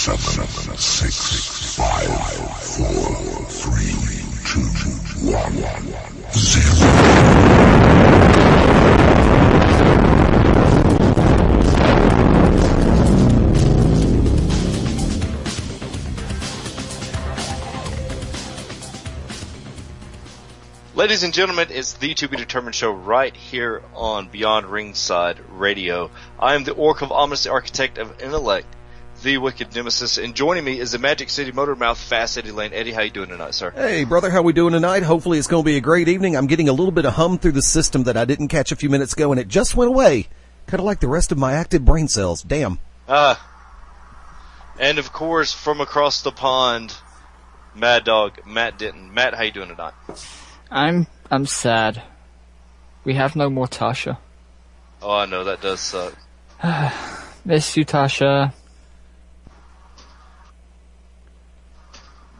7, 6, 5, 4, 3, 2, 1, 0. Ladies and gentlemen, it's the To Be Determined show right here on Beyond Ringside Radio. I am the Orc of Ominous, the Architect of Intellect, the Wicked Nemesis, and joining me is the Magic City Motormouth, Fast Eddie Lane. Eddie, how you doing tonight, sir? Hey, brother, how we doing tonight? Hopefully it's going to be a great evening. I'm getting a little bit of hum through the system that I didn't catch a few minutes ago, and it just went away. Kind of like the rest of my active brain cells. Damn. And of course, from across the pond, Mad Dog, Matt Denton. Matt, how you doing tonight? I'm sad. We have no more Tasha. Oh, I know, that does suck. Miss you, Tasha.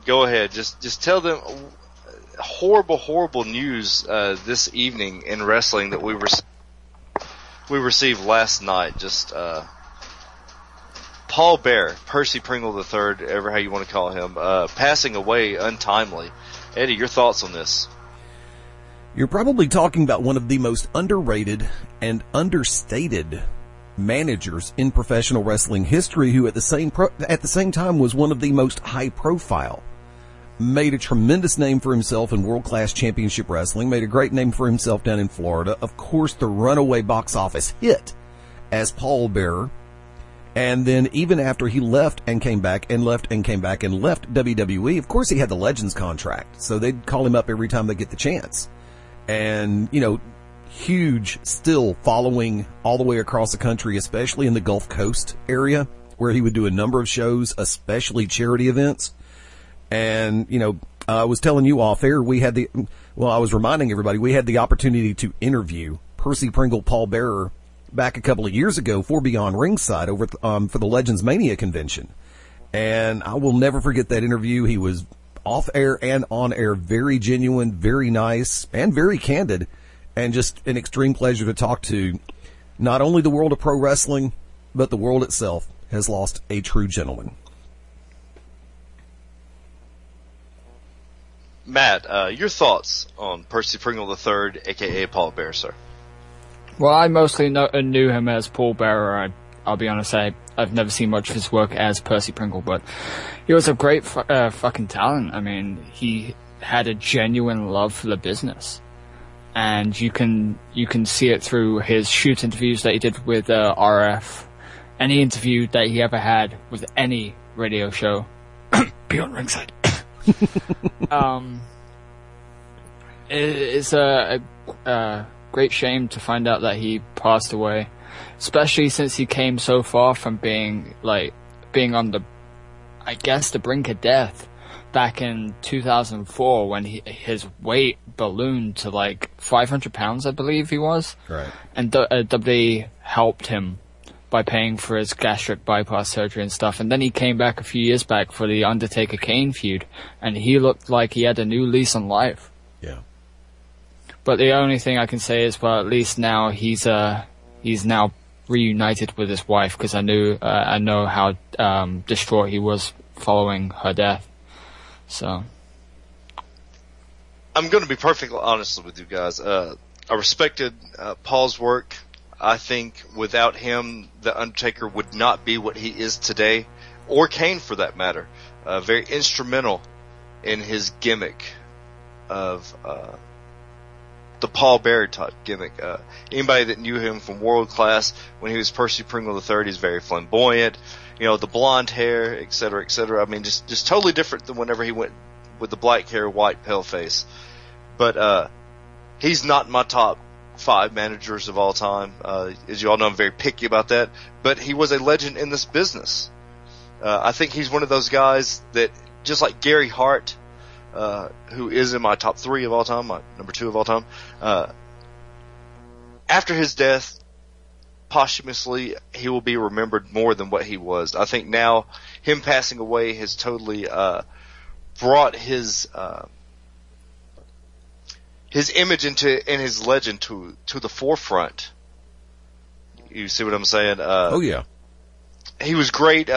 Go ahead. Just tell them horrible news this evening in wrestling that we received last night. Just Paul Bear, Percy Pringle III, ever how you want to call him, passing away untimely. Eddie, your thoughts on this? You're probably talking about one of the most underrated and understated managers in professional wrestling history, who at the same time was one of the most high profile. Made a tremendous name for himself in world-class championship wrestling, made a great name for himself down in Florida. Of course, the runaway box office hit as Paul Bearer. And then even after he left and came back and left and came back and left WWE, of course he had the Legends contract, so they'd call him up every time they get the chance. And, you know, huge still following all the way across the country, especially in the Gulf Coast area, where he would do a number of shows, especially charity events. And, you know, I was telling you off air, I was reminding everybody, we had the opportunity to interview Percy Pringle, Paul Bearer, back a couple of years ago for Beyond Ringside over for the Legends Mania convention. And I will never forget that interview. He was off air and on air, very genuine, very nice, and very candid, and just an extreme pleasure to talk to. Not only the world of pro wrestling, but the world itself has lost a true gentleman. Matt, your thoughts on Percy Pringle III, a.k.a. Paul Bearer, sir? Well, I mostly knew him as Paul Bearer. I'll be honest, I've never seen much of his work as Percy Pringle, but he was a great fucking talent. I mean, he had a genuine love for the business, and you can see it through his shoot interviews that he did with RF, any interview that he ever had with any radio show beyond Ringside. It's a great shame to find out that he passed away, especially since he came so far from being on the brink of death back in 2004 when his weight ballooned to like 500 pounds, I believe he was. Right. And WWE helped him by paying for his gastric bypass surgery and stuff. And then he came back a few years back for the Undertaker-Kane feud, and he looked like he had a new lease on life. Yeah. But the only thing I can say is, well, at least now he's now reunited with his wife, because I know how distraught he was following her death. So I'm going to be perfectly honest with you guys. I respected Paul's work. I think without him, The Undertaker would not be what he is today, or Kane for that matter. Very instrumental in his gimmick of the Paul Bearer type gimmick. Anybody that knew him from World Class when he was Percy Pringle III, he's very flamboyant. You know, the blonde hair, et cetera, et cetera. I mean, just totally different than whenever he went with the black hair, white, pale face. But he's not my top 5 managers of all time. As you all know, I'm very picky about that. But he was a legend in this business. I think he's one of those guys that, just like Gary Hart, who is in my top 3 of all time, my number 2 of all time, after his death, posthumously, he will be remembered more than what he was. I think now him passing away has totally brought his image and his legend to the forefront. You see what I'm saying? Oh yeah. He was great.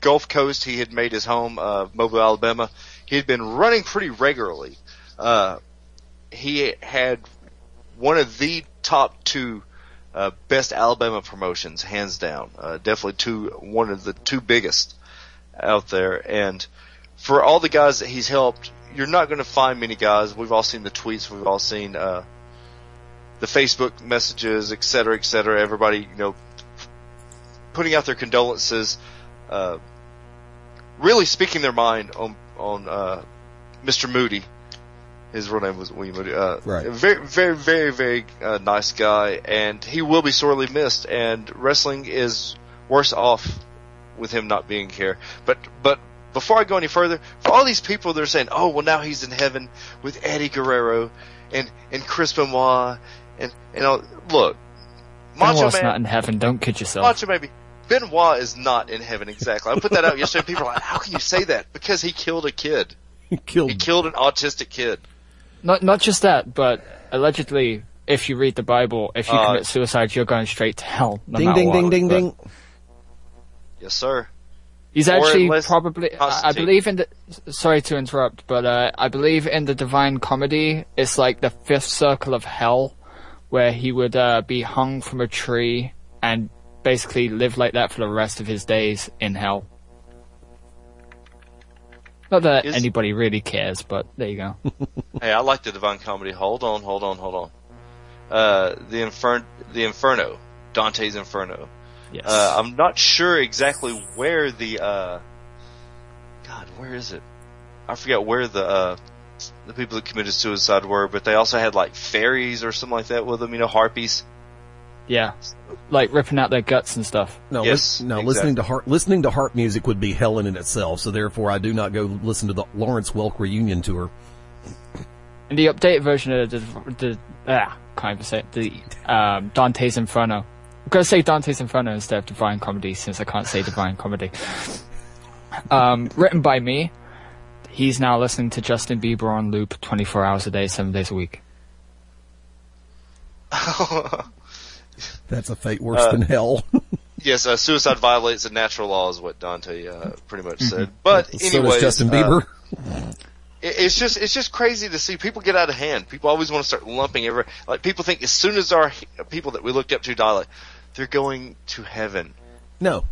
Gulf Coast, he had made his home, Mobile, Alabama. He had been running pretty regularly. He had one of the top two best Alabama promotions, hands down. Definitely one of the two biggest out there. And for all the guys that he's helped, you're not going to find many guys. We've all seen the tweets. We've all seen the Facebook messages, et cetera, et cetera. Everybody, putting out their condolences, really speaking their mind on Mr. Moody. His real name was William Moody. Right. Very, very, very, very nice guy, and he will be sorely missed. And wrestling is worse off with him not being here. But before I go any further, for all these people that are saying, "Oh, well, now he's in heaven with Eddie Guerrero and Chris Benoit," and look, Macho Benoit's Man not in heaven. Don't kid yourself. Macho Man. Benoit is not in heaven exactly. I put that out yesterday. People are like, "How can you say that?" Because he killed a kid. He killed an autistic kid. Not just that, but allegedly, if you read the Bible, if you commit suicide, you're going straight to hell. Ding. Yes, sir. He's actually probably, I Constantine. believe in the, sorry to interrupt, but I believe in the Divine Comedy, it's like the fifth circle of hell, where he would be hung from a tree and basically live like that for the rest of his days in hell. Not that anybody really cares, but there you go. Hey, I like the Divine Comedy. Hold on. The Inferno. Dante's Inferno. Yes. I'm not sure exactly where the, God, where is it? I forget where the people that committed suicide were, but they also had like fairies or something like that with them, harpies. Yeah. Like ripping out their guts and stuff. No, Yes, exactly. listening to harp music would be hell in itself. So therefore, I do not go listen to the Lawrence Welk reunion tour. In the updated version of can't even say it, the Dante's Inferno. I'm going to say Dante's Inferno instead of Divine Comedy, since I can't say Divine Comedy. Written by me, he's now listening to Justin Bieber on loop 24 hours a day, 7 days a week. That's a fate worse than hell. Yes, suicide violates the natural law is what Dante pretty much said. But So does anyways, Justin Bieber. It's just crazy to see people get out of hand. People always want to start lumping like people think as soon as our people that we looked up to die, like, they're going to heaven. No,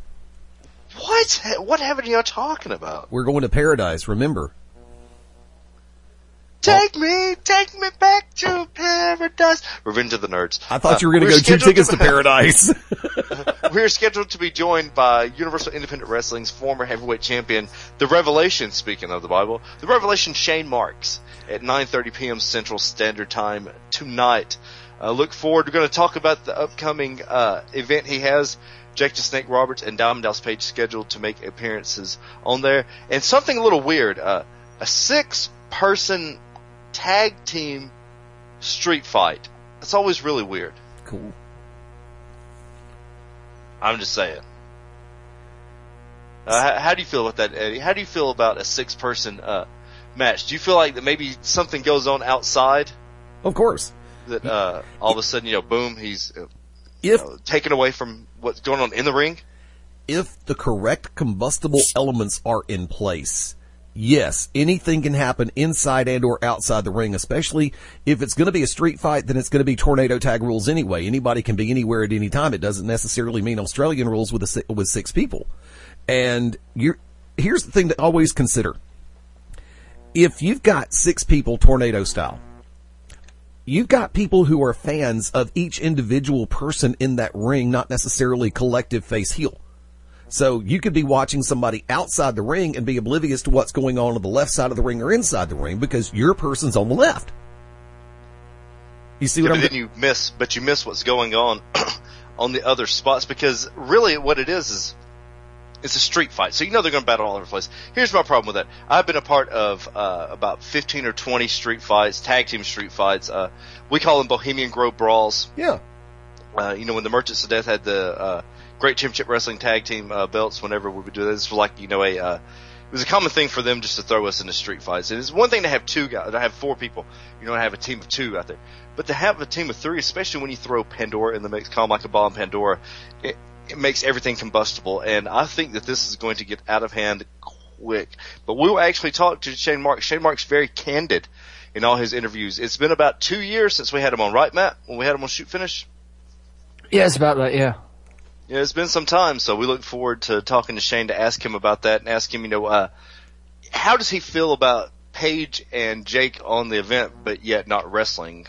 What heaven are y'all talking about? we're going to paradise. Remember. Take me back to paradise. Revenge of the Nerds. I thought you were going to go 2 tickets to paradise. We're scheduled to be joined by Universal Independent Wrestling's former heavyweight champion, the Revelation, speaking of the Bible, the Revelation Shane Marks, at 9:30 p.m. Central Standard Time tonight. Look forward. We're going to talk about the upcoming event he has. Jake the Snake Roberts and Diamond Dallas Page scheduled to make appearances on there. And something a little weird, a 6-person tag team street fight. It's always really weird. Cool. I'm just saying. How do you feel about that, Eddie? How do you feel about a 6-person match? Do you feel like that maybe something goes on outside? Of course. That all of a sudden, boom, he's If taken away from what's going on in the ring? if the correct combustible elements are in place, yes, anything can happen inside and or outside the ring, especially if it's going to be a street fight, then it's going to be tornado tag rules anyway. Anybody can be anywhere at any time. It doesn't necessarily mean Australian rules with 6 people. And here's the thing to always consider. If you've got 6 people tornado style, you've got people who are fans of each individual person in that ring, not necessarily collective face heel. So you could be watching somebody outside the ring and be oblivious to what's going on the left side of the ring or inside the ring because your person's on the left. You see what I'm saying? You miss what's going on on the other spots because really what it is it's a street fight. So they're going to battle all over the place. Here's my problem with that. I've been a part of about 15 or 20 street fights, tag team street fights. We call them Bohemian Grove Brawls. Yeah. When the Merchants of Death had the Great Championship Wrestling tag team belts, whenever we would do this was like, it was a common thing for them just to throw us into street fights. It's one thing to have 2 guys, to have 4 people, to have a team of 2 out there. But to have a team of 3, especially when you throw Pandora in the mix, call them like a bomb Pandora, it makes everything combustible. And I think that this is going to get out of hand quick. But we will actually talk to Shane Marks. Shane Marks very candid in all his interviews. It's been about 2 years since we had him on, right, Matt? When we had him on Shoot Finish? Yeah, it's about that, yeah. Yeah, it's been some time, so we look forward to talking to Shane to ask him about that and ask him, how does he feel about Paige and Jake on the event, but yet not wrestling?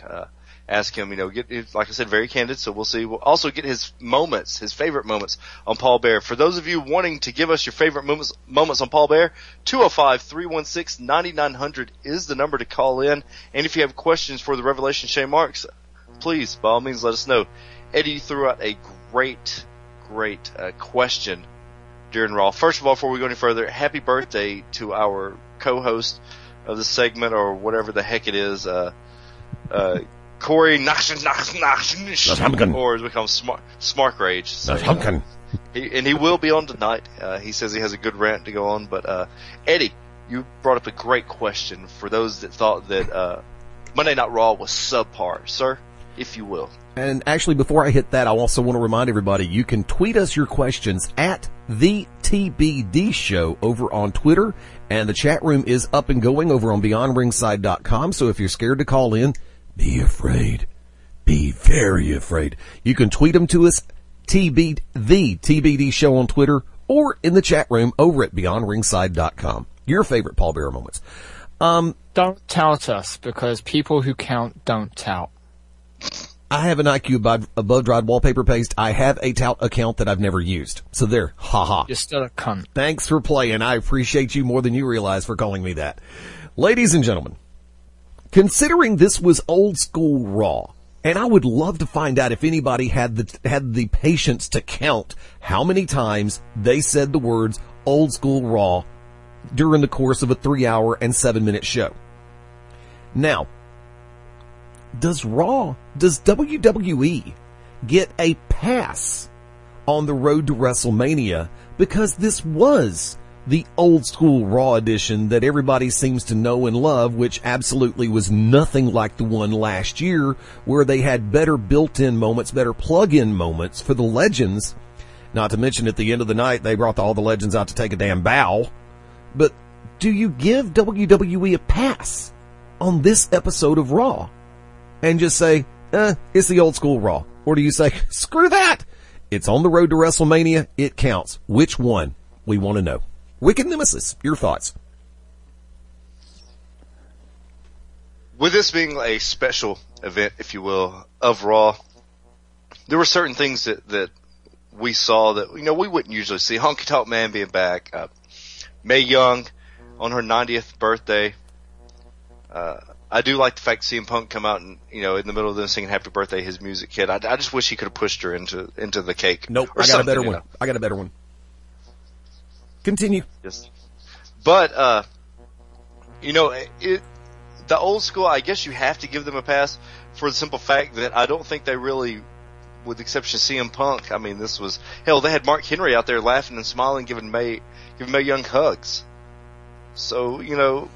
Ask him, get, like I said, very candid, so we'll see. We'll also get his moments, his favorite moments on Paul Bearer. For those of you wanting to give us your favorite moments on Paul Bearer, 205-316-9900 is the number to call in. And if you have questions for the Revelation Shane Marks, please, by all means, let us know. Eddie threw out a great question during Raw. First of all, before we go any further, happy birthday to our co-host of the segment, or whatever the heck it is, Corey Nash, or as we call him, Smart Rage. So, he will be on tonight. He says he has a good rant to go on, but Eddie, you brought up a great question for those that thought that Monday Night Raw was subpar, sir, if you will. And actually, before I hit that, I also want to remind everybody, you can tweet us your questions at the TBD Show over on Twitter, and the chat room is up and going over on BeyondRingside.com, so if you're scared to call in, be afraid. Be very afraid. You can tweet them to us, the TBD Show on Twitter, or in the chat room over at BeyondRingside.com. Your favorite Paul Bearer moments. Don't tout us, because people who count don't tout. I have an IQ above dried wallpaper paste. I have a tout account that I've never used. So there, haha. You're still a cunt. Thanks for playing. I appreciate you more than you realize for calling me that. Ladies and gentlemen, considering this was old school Raw, and I would love to find out if anybody had the patience to count how many times they said the words old school Raw during the course of a 3-hour and 7-minute show. Now, does WWE get a pass on the road to WrestleMania because this was the old school Raw edition that everybody seems to know and love, which absolutely was nothing like the one last year, where they had better built-in moments, better plug-in moments for the legends. Not to mention at the end of the night, they brought all the legends out to take a damn bow. But do you give WWE a pass on this episode of Raw and just say, it's the old school Raw? Or do you say, screw that, it's on the road to WrestleMania, it counts? Which one? We want to know. Wicked Nemesis, your thoughts? With this being a special event, if you will, of Raw, there were certain things that we saw that, we wouldn't usually see. Honky Tonk Man being back, Mae Young on her 90th birthday. I do like the fact CM Punk come out and, in the middle of them singing Happy Birthday, his music hit. I just wish he could have pushed her into the cake. Nope, I got a better one. I got a better one. Continue. Yes. But, the old school, I guess you have to give them a pass for the simple fact that I don't think they really, with the exception of CM Punk, I mean, this was, hell, they had Mark Henry out there laughing and smiling, giving Mae Young hugs. So,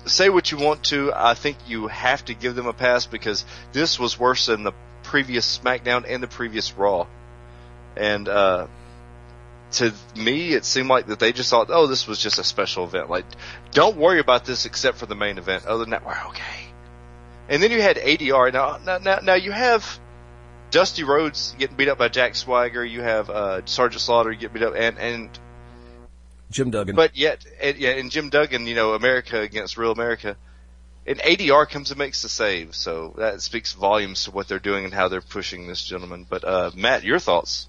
say what you want to, I think you have to give them a pass because this was worse than the previous SmackDown and the previous Raw. And, to me, it seemed like that they just thought, oh, this was just a special event. Like, don't worry about this except for the main event. Other than that, we're okay. And then you had ADR. Now you have Dusty Rhodes getting beat up by Jack Swagger. You have Sergeant Slaughter getting beat up, and Jim Duggan. But yet, and Jim Duggan, America against Real America. And ADR comes and makes the save. So that speaks volumes to what they're doing and how they're pushing this gentleman. But Matt, your thoughts?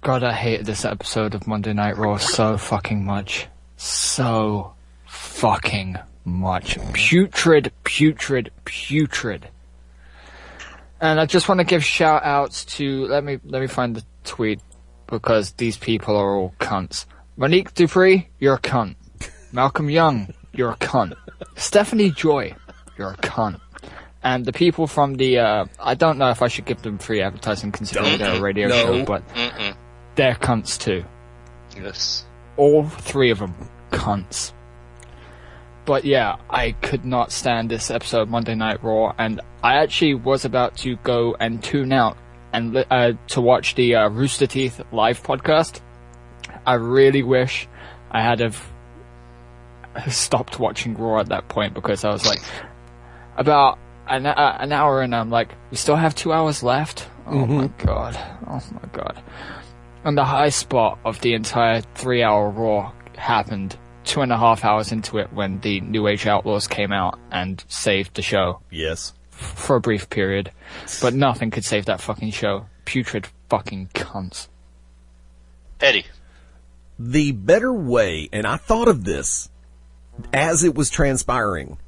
God, I hated this episode of Monday Night Raw so fucking much. So fucking much. Putrid. And I just want to give shout outs to, let me find the tweet, because these people are all cunts. Monique Dupree, you're a cunt. Malcolm Young, you're a cunt. Stephanie Joy, you're a cunt. And the people from the, I don't know if I should give them free advertising considering they're a radio show, but they're cunts too. Yes. All three of them, cunts. But yeah, I could not stand this episode of Monday Night Raw, and I actually was about to go and tune out and to watch the Rooster Teeth live podcast. I really wish I had have stopped watching Raw at that point, because I was like, about an hour and I'm like, we still have 2 hours left? Oh my god. And the high spot of the entire 3-hour Raw happened 2.5 hours into it when the New Age Outlaws came out and saved the show. Yes. For a brief period. But nothing could save that fucking show. Putrid fucking cunts. Eddie. The better way, and I thought of this as it was transpiring,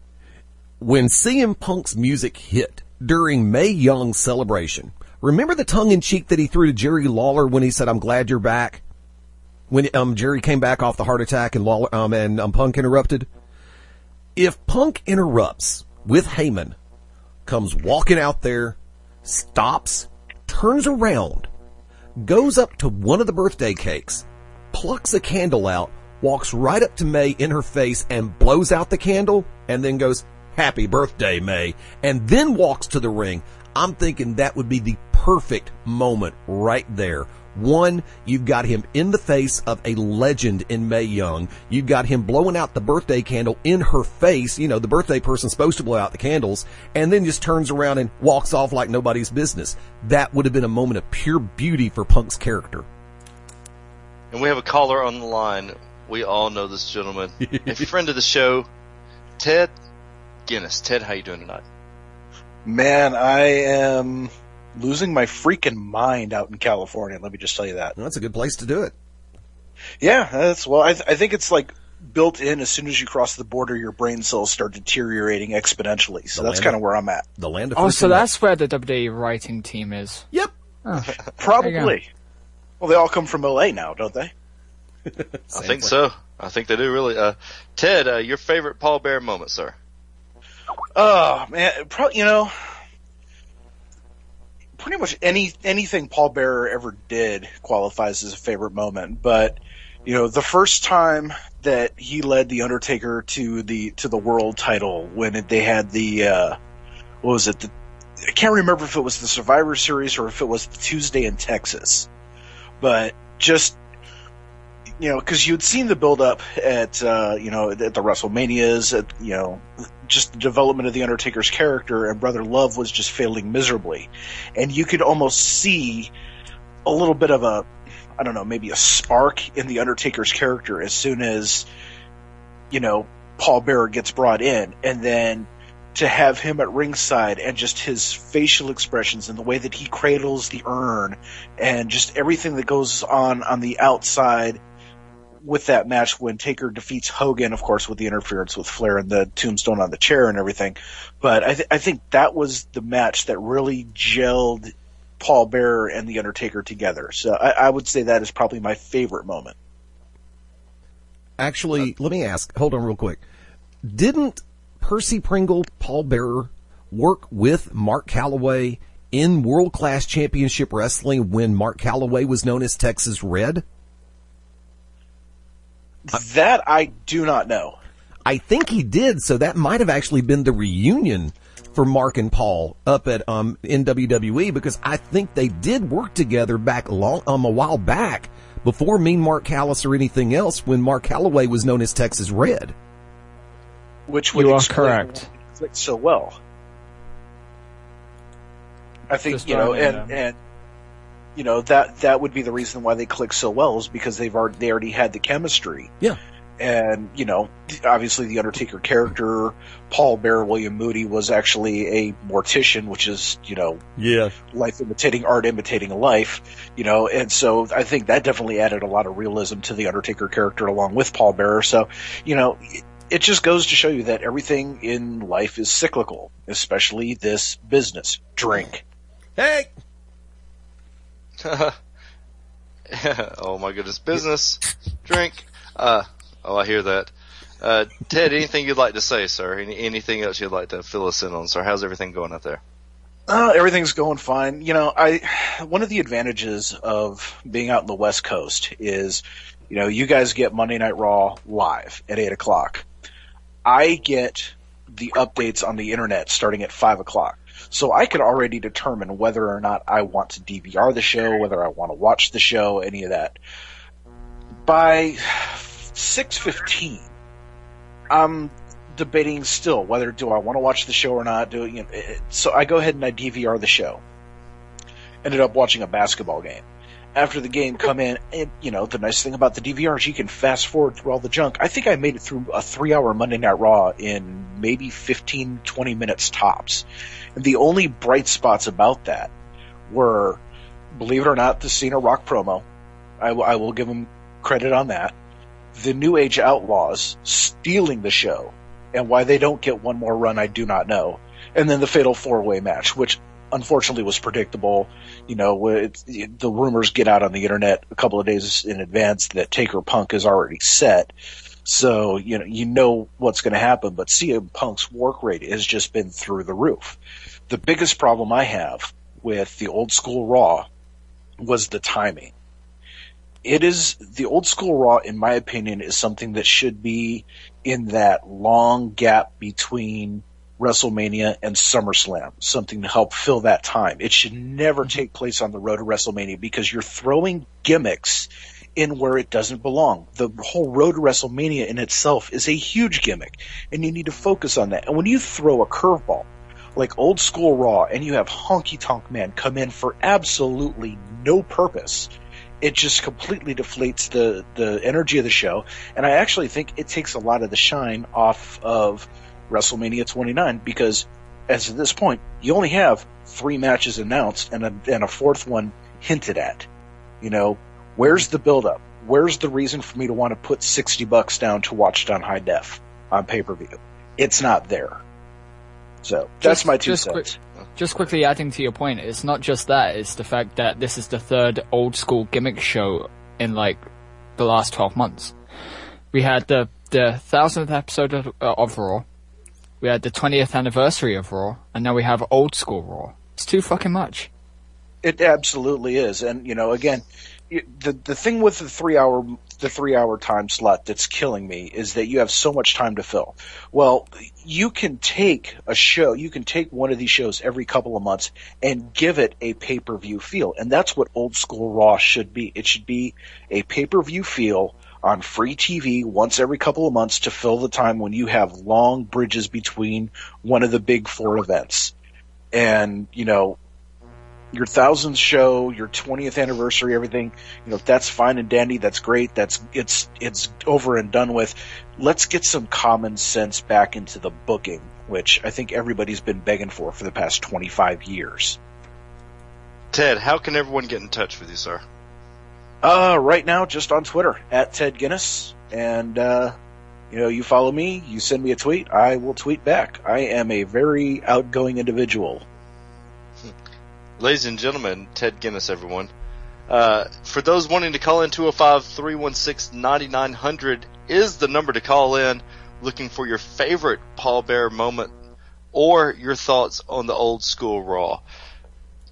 when CM Punk's music hit during Mae Young's celebration. Remember the tongue-in-cheek that he threw to Jerry Lawler when he said, "I'm glad you're back"? When Jerry came back off the heart attack and Lawler, Punk interrupted? If Punk interrupts with Heyman, comes walking out there, stops, turns around, goes up to one of the birthday cakes, plucks a candle out, walks right up to Mae in her face and blows out the candle, and then goes, "Happy birthday, Mae," and then walks to the ring, I'm thinking that would be the perfect moment right there. One, you've got him in the face of a legend in Mae Young. You've got him blowing out the birthday candle in her face. You know, the birthday person's supposed to blow out the candles, and then just turns around and walks off like nobody's business. That would have been a moment of pure beauty for Punk's character. And we have a caller on the line. We all know this gentleman. A friend of the show, Ted Guinness. Ted, how you doing tonight? Man, I am losing my freaking mind out in California. Let me just tell you that. Well, that's a good place to do it. Yeah, I think it's like built in. As soon as you cross the border, your brain cells start deteriorating exponentially. So that's kind of where I'm at. The land of so that's where the WWE writing team is. Yep. Oh, probably. Well, they all come from LA now, don't they? I think so. I think they do, really. Ted, your favorite Paul Bearer moment, sir? Oh, man, pretty much anything Paul Bearer ever did qualifies as a favorite moment. But, the first time that he led The Undertaker to the world title, when they had the, what was it? I can't remember if it was the Survivor Series or if it was Tuesday in Texas. But just, because you'd seen the build-up at the WrestleManias, just the development of The Undertaker's character, and Brother Love was just failing miserably. And you could almost see a little bit of maybe a spark in The Undertaker's character as soon as, Paul Bearer gets brought in. And then to have him at ringside and just his facial expressions and the way that he cradles the urn and just everything that goes on the outside with that match when Taker defeats Hogan, of course, with the interference with Flair and the tombstone on the chair and everything. But I think that was the match that really gelled Paul Bearer and The Undertaker together. So I would say that is probably my favorite moment. Actually, let me ask, hold on real quick. Didn't Percy Pringle, Paul Bearer, work with Mark Calloway in World Class Championship Wrestling when Mark Calloway was known as Texas Red? That I do not know. I think he did, so that might have actually been the reunion for Mark and Paul up at in WWE, because I think they did work together back a while back before Mean Mark Callis or anything else, when Mark Calloway was known as Texas Red. Which would you are explain correct. why it clicked so well. I think that would be the reason why they click so well, is because they already had the chemistry. Yeah. And, obviously the Undertaker character, Paul Bearer, William Moody, was actually a mortician, which is, life imitating art, imitating life, and so I think that definitely added a lot of realism to the Undertaker character along with Paul Bearer. So, it just goes to show you that everything in life is cyclical, especially this business. Drink. Hey! Oh my goodness, business, drink. I hear that. Ted, anything you'd like to say, sir? Anything else you'd like to fill us in on, sir? How's everything going out there? Everything's going fine. One of the advantages of being out in the West Coast is, you guys get Monday Night Raw live at 8:00. I get the updates on the internet starting at 5:00. So I could already determine whether or not I want to DVR the show, whether I want to watch the show, any of that. By 6:15, I'm debating still whether do I want to watch the show or not. So I go ahead and I DVR the show. Ended up watching a basketball game. After the game, come in, and the nice thing about the DVR is you can fast forward through all the junk. I think I made it through a 3-hour Monday Night Raw in maybe 15, 20 minutes tops. And the only bright spots about that were, believe it or not, the Cena Rock promo. I will give them credit on that. The New Age Outlaws stealing the show, and why they don't get one more run, I do not know. And then the Fatal 4-Way match, which unfortunately was predictable. The rumors get out on the internet a couple of days in advance that Taker Punk is already set. So, you know what's going to happen, but CM Punk's work rate has just been through the roof. The biggest problem I have with the old school Raw was the timing. The old school Raw, in my opinion, is something that should be in that long gap between WrestleMania and SummerSlam, something to help fill that time. It should never take place on the road to WrestleMania because you're throwing gimmicks in where it doesn't belong. The whole road to WrestleMania in itself is a huge gimmick, and you need to focus on that. And when you throw a curveball like old school Raw and you have Honky Tonk Man come in for absolutely no purpose, it just completely deflates the energy of the show. And I actually think it takes a lot of the shine off of WrestleMania 29 because, as of this point, you only have 3 matches announced and a fourth one hinted at. Where's the build-up? Where's the reason for me to want to put $60 down to watch it on high def on pay-per-view? It's not there. So that's my 2 cents. Just quickly adding to your point, it's not just that, it's the fact that this is the 3rd old school gimmick show in the last 12 months. We had the 1000th episode of Raw, we had the 20th anniversary of Raw, and now we have old school Raw. It's too fucking much. It absolutely is. And, again, the thing with the 3-hour time slot that's killing me is that you have so much time to fill. Well, you can take one of these shows every couple of months and give it a pay-per-view feel. And that's what old school Raw should be. It should be a pay-per-view feel on free TV once every couple of months to fill the time when you have long bridges between one of the big 4 events. And, your 1000th show, your 20th anniversary, everything, that's fine and dandy. That's great. It's over and done with. Let's get some common sense back into the booking, which I think everybody's been begging for the past 25 years. Ted, how can everyone get in touch with you, sir? Right now, just on Twitter, @TedGuinness. And, you follow me, you send me a tweet, I will tweet back. I am a very outgoing individual. Ladies and gentlemen, Ted Guinness, everyone. For those wanting to call in, 205-316-9900 is the number to call in, looking for your favorite Paul Bearer moment or your thoughts on the old school Raw.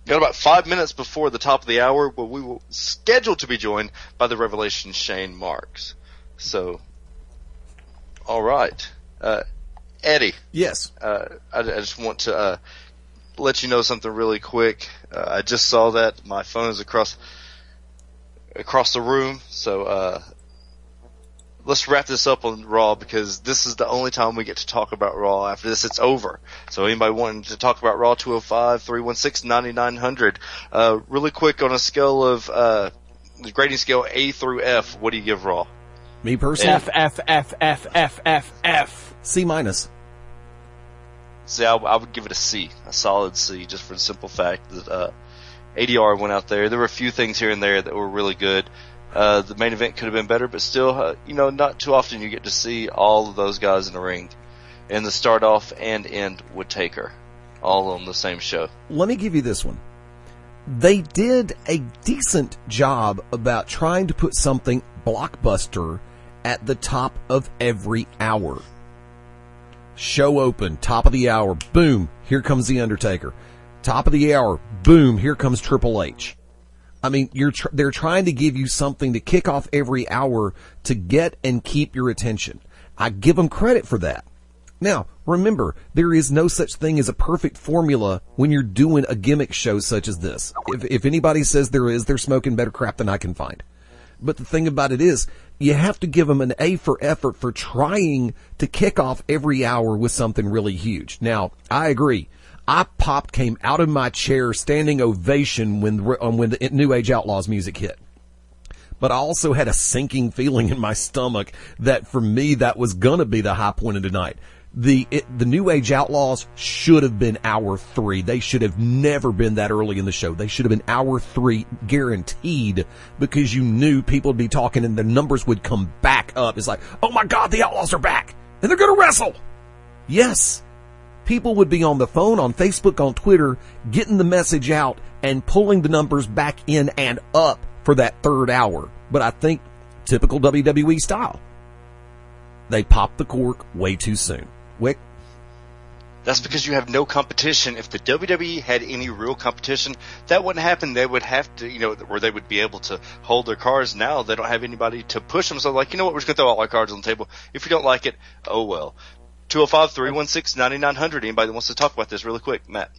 Got about 5 minutes before the top of the hour, where we will schedule to be joined by the Revelation Shane Marx. So, all right. Eddie. Yes. I just want to let you know something really quick. I just saw that my phone is across the room, so let's wrap this up on Raw, because this is the only time we get to talk about Raw. After this, it's over. So anybody wanting to talk about Raw, 205-316-9900. Really quick, on a scale of the grading scale A through F, what do you give Raw? Me personally? F. C minus. See, I would give it a C, a solid C, just for the simple fact that ADR went out there. There were a few things here and there that were really good. The main event could have been better, but still, not too often you get to see all of those guys in the ring. And the start off and end with Taker, all on the same show. Let me give you this one. They did a decent job about trying to put something blockbuster at the top of every hour. Show open, top of the hour, boom, here comes The Undertaker. Top of the hour, boom, here comes Triple H. I mean, they're trying to give you something to kick off every hour to get and keep your attention. I give them credit for that. Now, Remember, there is no such thing as a perfect formula when you're doing a gimmick show such as this. If anybody says there is, they're smoking better crap than I can find. But the thing about it is, you have to give them an A for effort for trying to kick off every hour with something really huge. Now, I agree. I came out of my chair standing ovation when the New Age Outlaws music hit. But I also had a sinking feeling in my stomach that for me that was gonna be the high point of the night. The New Age Outlaws should have been hour 3. They should have never been that early in the show. They should have been hour 3 guaranteed, because you knew people would be talking and the numbers would come back up. It's like, oh my God, the Outlaws are back and they're gonna wrestle. Yes. People would be on the phone, on Facebook, on Twitter, getting the message out and pulling the numbers back in and up for that third hour. But I think, typical WWE style, they popped the cork way too soon. Wick? That's because you have no competition. If the WWE had any real competition, that wouldn't happen. They would have to, where they would be able to hold their cards. Now they don't have anybody to push them. So like, you know what, we're just going to throw all our cards on the table. If you don't like it, oh well. 205-316-9900. Anybody that wants to talk about this really quick? Matt.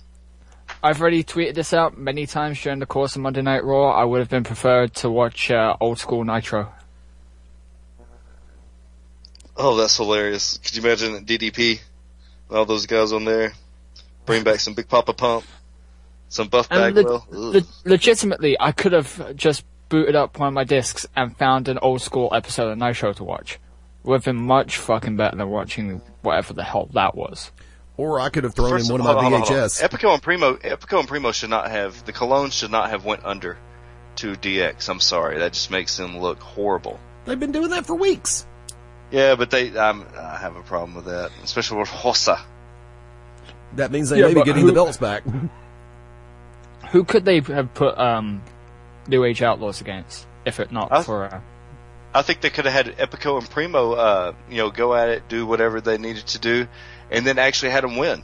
I've already tweeted this out many times during the course of Monday Night Raw. I would have been preferred to watch old school Nitro. Oh, that's hilarious. Could you imagine DDP? All those guys on there. Bring back some Big Papa Pump. Some Buff Bagwell. Legitimately, I could have just booted up one of my discs and found an old school episode of Nitro to watch. Would have been much fucking better than watching whatever the hell that was. Or I could have thrown in one of my VHS. Epico and Primo should not have, the Colognes should not have went under to DX. I'm sorry. That just makes them look horrible. They've been doing that for weeks. Yeah, but I have a problem with that, especially with Hossa. That means they may be getting the belts back. Who could they have put New Age Outlaws against, if it not for... I think they could have had Epico and Primo, go at it, do whatever they needed to do, and then actually had them win.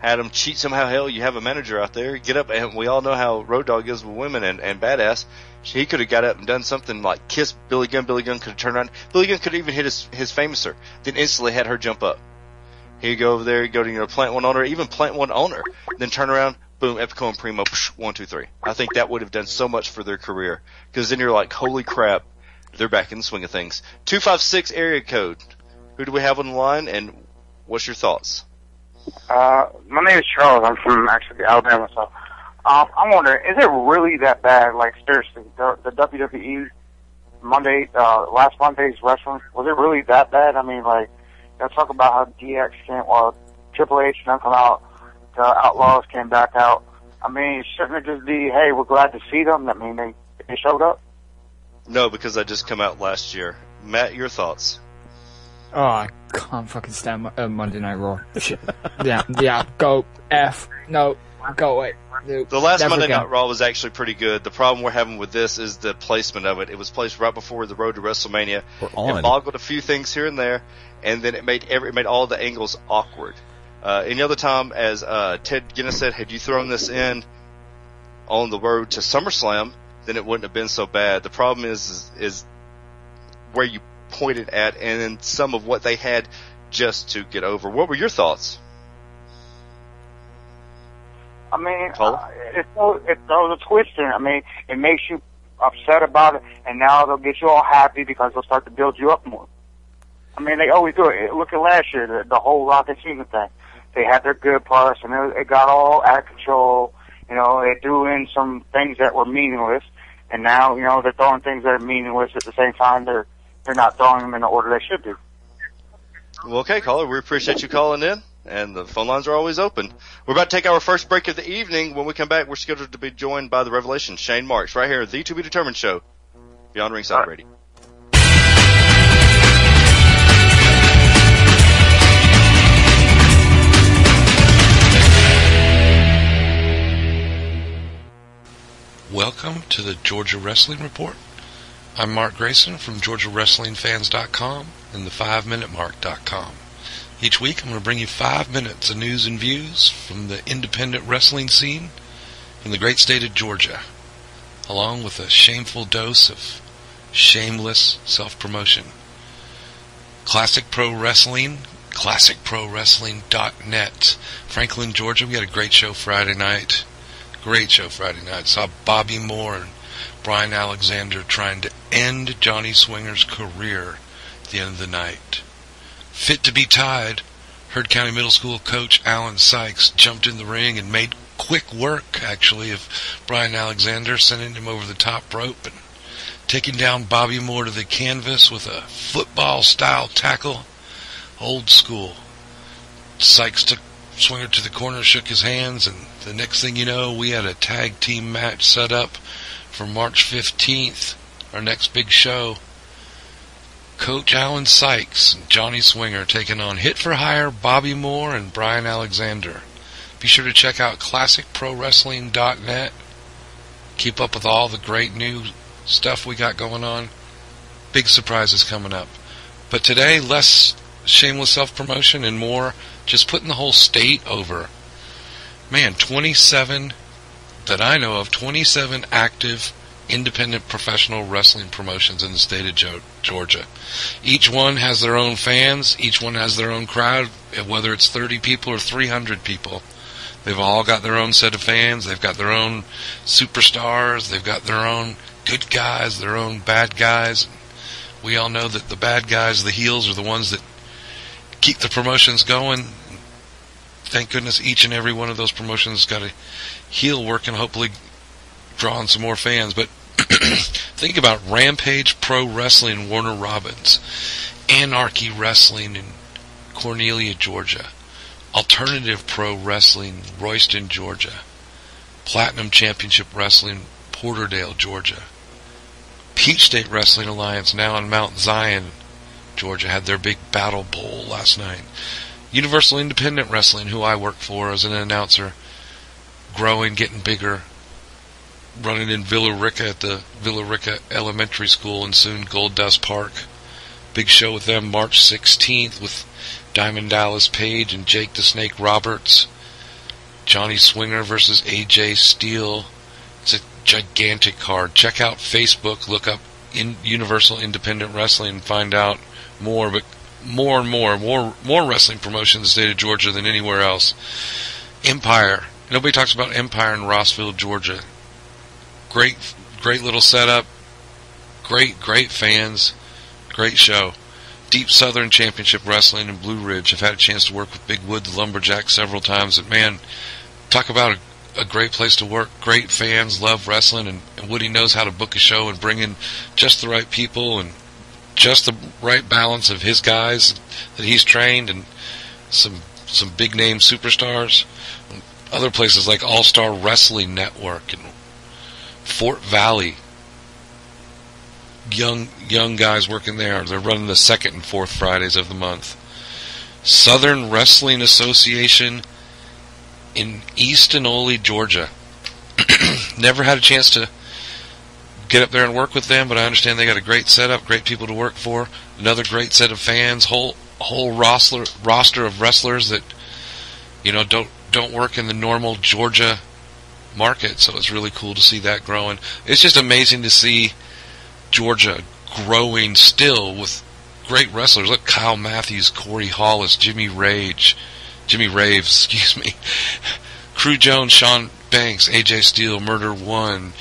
Had them cheat somehow. Hell, you have a manager out there. Get up, and we all know how Road Dogg is with women and Badass. He could have got up and done something like kiss Billy Gunn. Billy Gunn could have turned around. Billy Gunn could have even hit his famouser, then instantly had her jump up. He'd go over there, go to plant one on her, even plant one on her, then turn around, boom, Epico and Primo, 1, 2, 3. I think that would have done so much for their career, because then you're like, holy crap, they're back in the swing of things. 256 area code. Who do we have on the line, and what's your thoughts? My name is Charles. I'm from actually Alabama, so I'm wondering, is it really that bad? Like, seriously, the WWE last Monday's wrestling, was it really that bad? I mean, like, they'll talk about how DX came, well, Triple H didn't come out, the Outlaws came back out. I mean, shouldn't it just be, hey, we're glad to see them? I mean, they showed up? No, because they just come out last year. Matt, your thoughts? Oh, I can't fucking stand Monday Night Raw. Shit. Yeah, go F. No, go away. No, the last Monday Night Raw was actually pretty good. The problem we're having with this is the placement of it. It was placed right before the road to WrestleMania. It boggled a few things here and there, and then it made all the angles awkward. Any other time, as Ted Guinness said, had you thrown this in on the road to SummerSlam, then it wouldn't have been so bad. The problem is where you pointed at, and then some of what they had just to get over. What were your thoughts? I mean, it throws a twist in it. I mean, it makes you upset about it, and now they'll get you all happy because they'll start to build you up more. I mean, they always do it. Look at last year, the whole Rocket Season thing. They had their good parts, and it got all out of control. They threw in some things that were meaningless, and now, they're throwing things that are meaningless at the same time. They're not throwing them in the order they should do. Well, okay, caller, we appreciate you calling in, and the phone lines are always open. We're about to take our first break of the evening. When we come back, we're scheduled to be joined by the Revelation, Shane Marks, right here, the To Be Determined Show, Beyond Ringside Radio. Welcome to the Georgia Wrestling Report. I'm Mark Grayson from GeorgiaWrestlingFans.com and the5minutemark.com. Each week I'm going to bring you 5 minutes of news and views from the independent wrestling scene in the great state of Georgia, along with a shameful dose of shameless self-promotion. Classic pro wrestling ClassicProWrestling.net. Franklin, Georgia. We had a great show Friday night. Saw Bobby Moore and Brian Alexander trying to end Johnny Swinger's career at the end of the night. Fit to be tied, Heard County Middle School coach Alan Sykes jumped in the ring and made quick work, actually, of Brian Alexander, sending him over the top rope and taking down Bobby Moore to the canvas with a football-style tackle. Old school. Sykes took Swinger to the corner, shook his hands, and the next thing you know, we had a tag team match set up for March 15th, our next big show. Coach Alan Sykes and Johnny Swinger taking on Hit for Hire, Bobby Moore, and Brian Alexander. Be sure to check out ClassicProWrestling.net. Keep up with all the great new stuff we got going on. Big surprises coming up. But today, less shameless self-promotion and more just putting the whole state over. Man, 27, that I know of, 27 active independent professional wrestling promotions in the state of Georgia. Each one has their own fans. Each one has their own crowd, whether it's 30 people or 300 people. They've all got their own set of fans. They've got their own superstars. They've got their own good guys, their own bad guys. We all know that the bad guys, the heels, are the ones that keep the promotions going. Thank goodness each and every one of those promotions got a heel working, hopefully drawing some more fans. But think about Rampage Pro Wrestling, Warner Robins, Anarchy Wrestling in Cornelia, Georgia, Alternative Pro Wrestling, Royston, Georgia, Platinum Championship Wrestling, Porterdale, Georgia, Peach State Wrestling Alliance, now in Mount Zion, Georgia, had their big battle bowl last night. Universal Independent Wrestling, who I work for as an announcer, growing, getting bigger, running in Villa Rica at the Villa Rica Elementary School and soon Gold Dust Park. Big show with them March 16th with Diamond Dallas Page and Jake the Snake Roberts. Johnny Swinger versus AJ Steele. It's a gigantic card. Check out Facebook, look up Universal Independent Wrestling and find out more, but more wrestling promotions in the state of Georgia than anywhere else. Empire. Nobody talks about Empire in Rossville, Georgia. Great little setup. Great fans. Great show. Deep Southern Championship Wrestling in Blue Ridge. I've had a chance to work with Big Wood, the Lumberjack, several times. And man, talk about a great place to work. Great fans, love wrestling, and Woody knows how to book a show and bring in just the right people and just the right balance of his guys that he's trained and some big name superstars. Other places like All Star Wrestling Network and Fort Valley, young guys working there. They're running the second and fourth Fridays of the month. Southern Wrestling Association in Eastonole, Georgia. Never had a chance to get up there and work with them, but I understand they got a great setup, great people to work for, another great set of fans, whole roster of wrestlers that don't work in the normal Georgia market, so it's really cool to see that growing. It's just amazing to see Georgia growing still with great wrestlers. Look, Kyle Matthews, Corey Hollis, Jimmy Raves, Crew Jones, Sean Banks, AJ Steele, Murder One,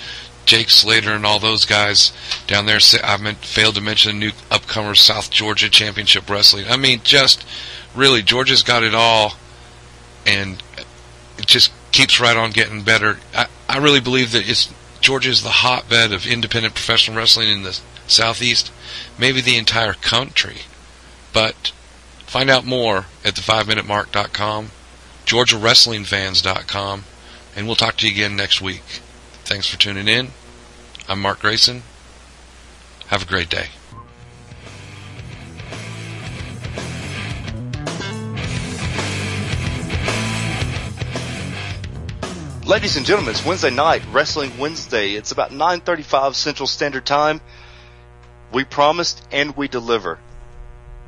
Jake Slater, and all those guys down there. I failed to mention the new upcomer South Georgia Championship Wrestling. I mean, just really, Georgia's got it all, and it just keeps right on getting better. I really believe that Georgia's the hotbed of independent professional wrestling in the Southeast, maybe the entire country. But find out more at the5minutemark.com, GeorgiaWrestlingFans.com, and we'll talk to you again next week. Thanks for tuning in. I'm Mark Grayson. Have a great day. Ladies and gentlemen, it's Wednesday night, Wrestling Wednesday. It's about 9:35 Central Standard Time. We promised and we deliver.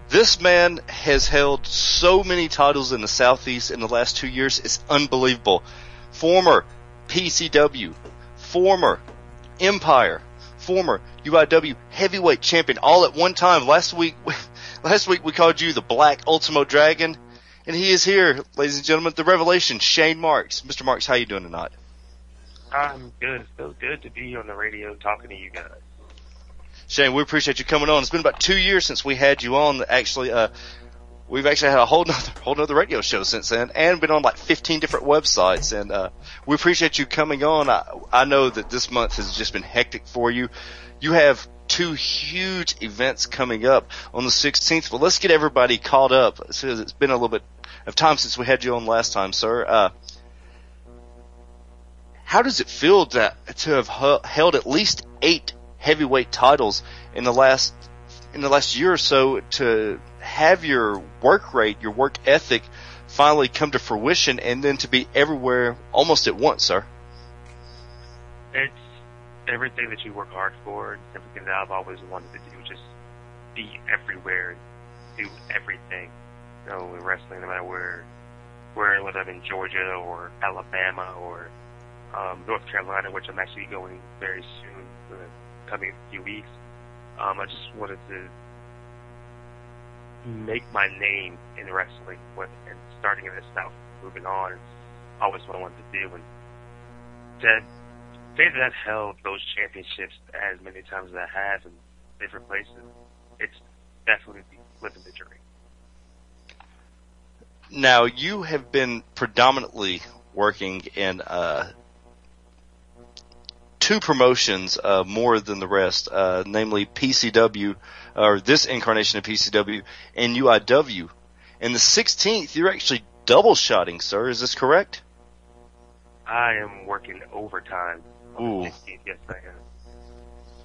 This man has held so many titles in the Southeast in the last 2 years. It's unbelievable. Former PCW, former Empire, former UIW heavyweight champion, all at one time. Last week Last week we called you the Black Ultimo Dragon, and he is here, ladies and gentlemen, the Revelation, Shane Marx. Mr. Marx, how you doing tonight? I'm good. It feels good to be on the radio talking to you guys. Shane, we appreciate you coming on. It's been about 2 years since we had you on. Actually, we've actually had a whole nother radio show since then, and been on like 15 different websites. And we appreciate you coming on. I know that this month has just been hectic for you. You have 2 huge events coming up on the 16th. But let's get everybody caught up. It's been a little bit of time since we had you on last time, sir. How does it feel to have held at least 8 heavyweight titles in the last year or so, to have your work rate, your work ethic finally come to fruition, and then to be everywhere almost at once, sir? It's everything that you work hard for, and everything that I've always wanted to do, just be everywhere, do everything. You know, with wrestling, no matter where I live in Georgia or Alabama or North Carolina, which I'm actually going very soon, in the coming few weeks. I just wanted to make my name in wrestling, and starting in the South, moving on, always what I wanted to do. And to say that I've held those championships as many times as I have in different places, it's definitely living the dream. Now, you have been predominantly working in 2 promotions more than the rest, namely PCW, or this incarnation of PCW, and UIW. And the 16th, you're actually double-shotting, sir. Is this correct? I am working overtime on the 16th. Yes,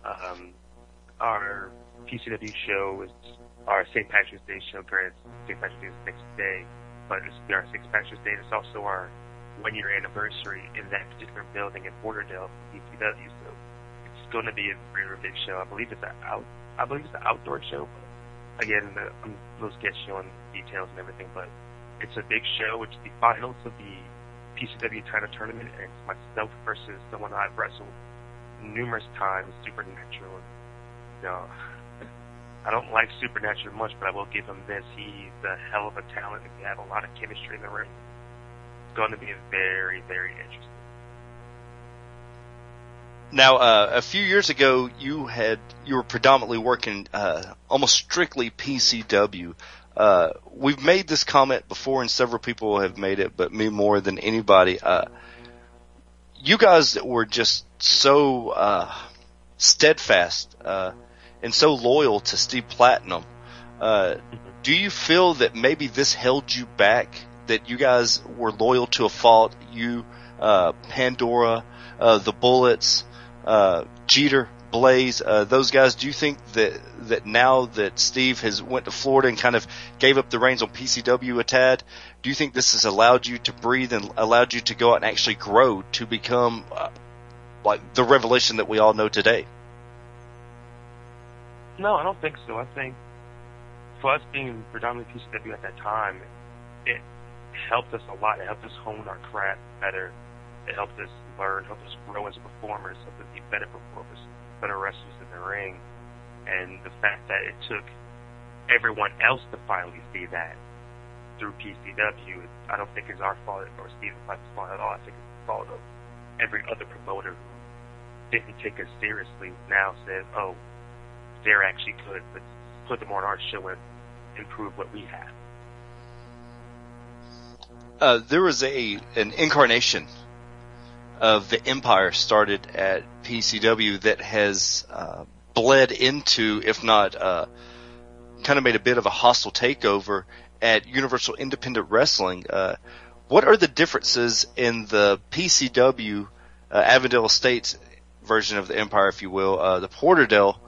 I am. Our PCW show is our St. Patrick's Day show. Granted, St. Patrick's Day is the next day, but it's our St. Patrick's Day. It's also our 1-year anniversary in that particular building in Porterdale, PCW. So it's going to be a very big show. I believe it's an outdoor show. But again, I'm a little sketchy on details and everything, but it's a big show. It's the finals of the PCW title tournament, and it's myself versus someone I've wrestled numerous times, Supernatural. And, you know, I don't like Supernatural much, but I will give him this. He's a hell of a talent, and we have a lot of chemistry in the ring. It's going to be very, very interesting. Now, a few years ago, you were predominantly working almost strictly PCW. We've made this comment before, and several people have made it, but me more than anybody. You guys were just so steadfast and so loyal to Steve Platinum. Do you feel that maybe this held you back, that you guys were loyal to a fault? You, Pandora, the Bullets, Jeter, Blaze, those guys, do you think that now that Steve has went to Florida and kind of gave up the reins on PCW a tad, do you think this has allowed you to breathe and allowed you to go out and actually grow to become like the Revelation that we all know today? No, I don't think so. I think for us being predominantly PCW at that time, it helped us a lot. It helped us hone our craft better. It helped us learn, helped us grow as performers, helped us be better performers, better wrestlers in the ring. And the fact that it took everyone else to finally see that through PCW, I don't think it's our fault or Steven Platinum's fault at all. I think it's the fault of every other promoter who didn't take us seriously now says, oh, they're actually good. Let's put them on our show and improve what we have. There was an incarnation of the Empire started at PCW that has bled into, if not kind of made a bit of a hostile takeover at Universal Independent Wrestling. What are the differences in the PCW Avondale Estates version of the Empire, if you will, the Porterdale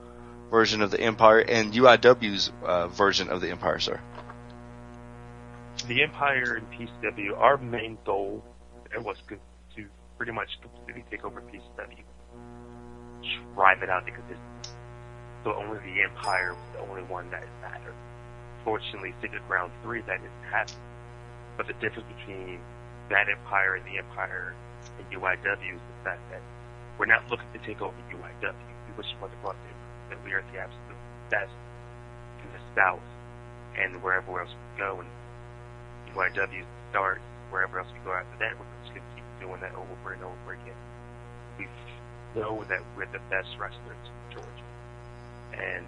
version of the Empire, and UIW's version of the Empire, sir? The Empire and PCW, our main goal was to pretty much completely take over PCW, drive it out because so only the Empire was the only one that mattered. Fortunately, Secret Ground 3, that didn't happen. But the difference between that Empire and the Empire and UIW is the fact that we're not looking to take over UIW. We wish want to go up there, that we are the absolute best in the South and wherever else we go, and UIW starts, wherever else we go after that, we're just going to keep doing that over and over again. We know that we're the best wrestlers in Georgia, and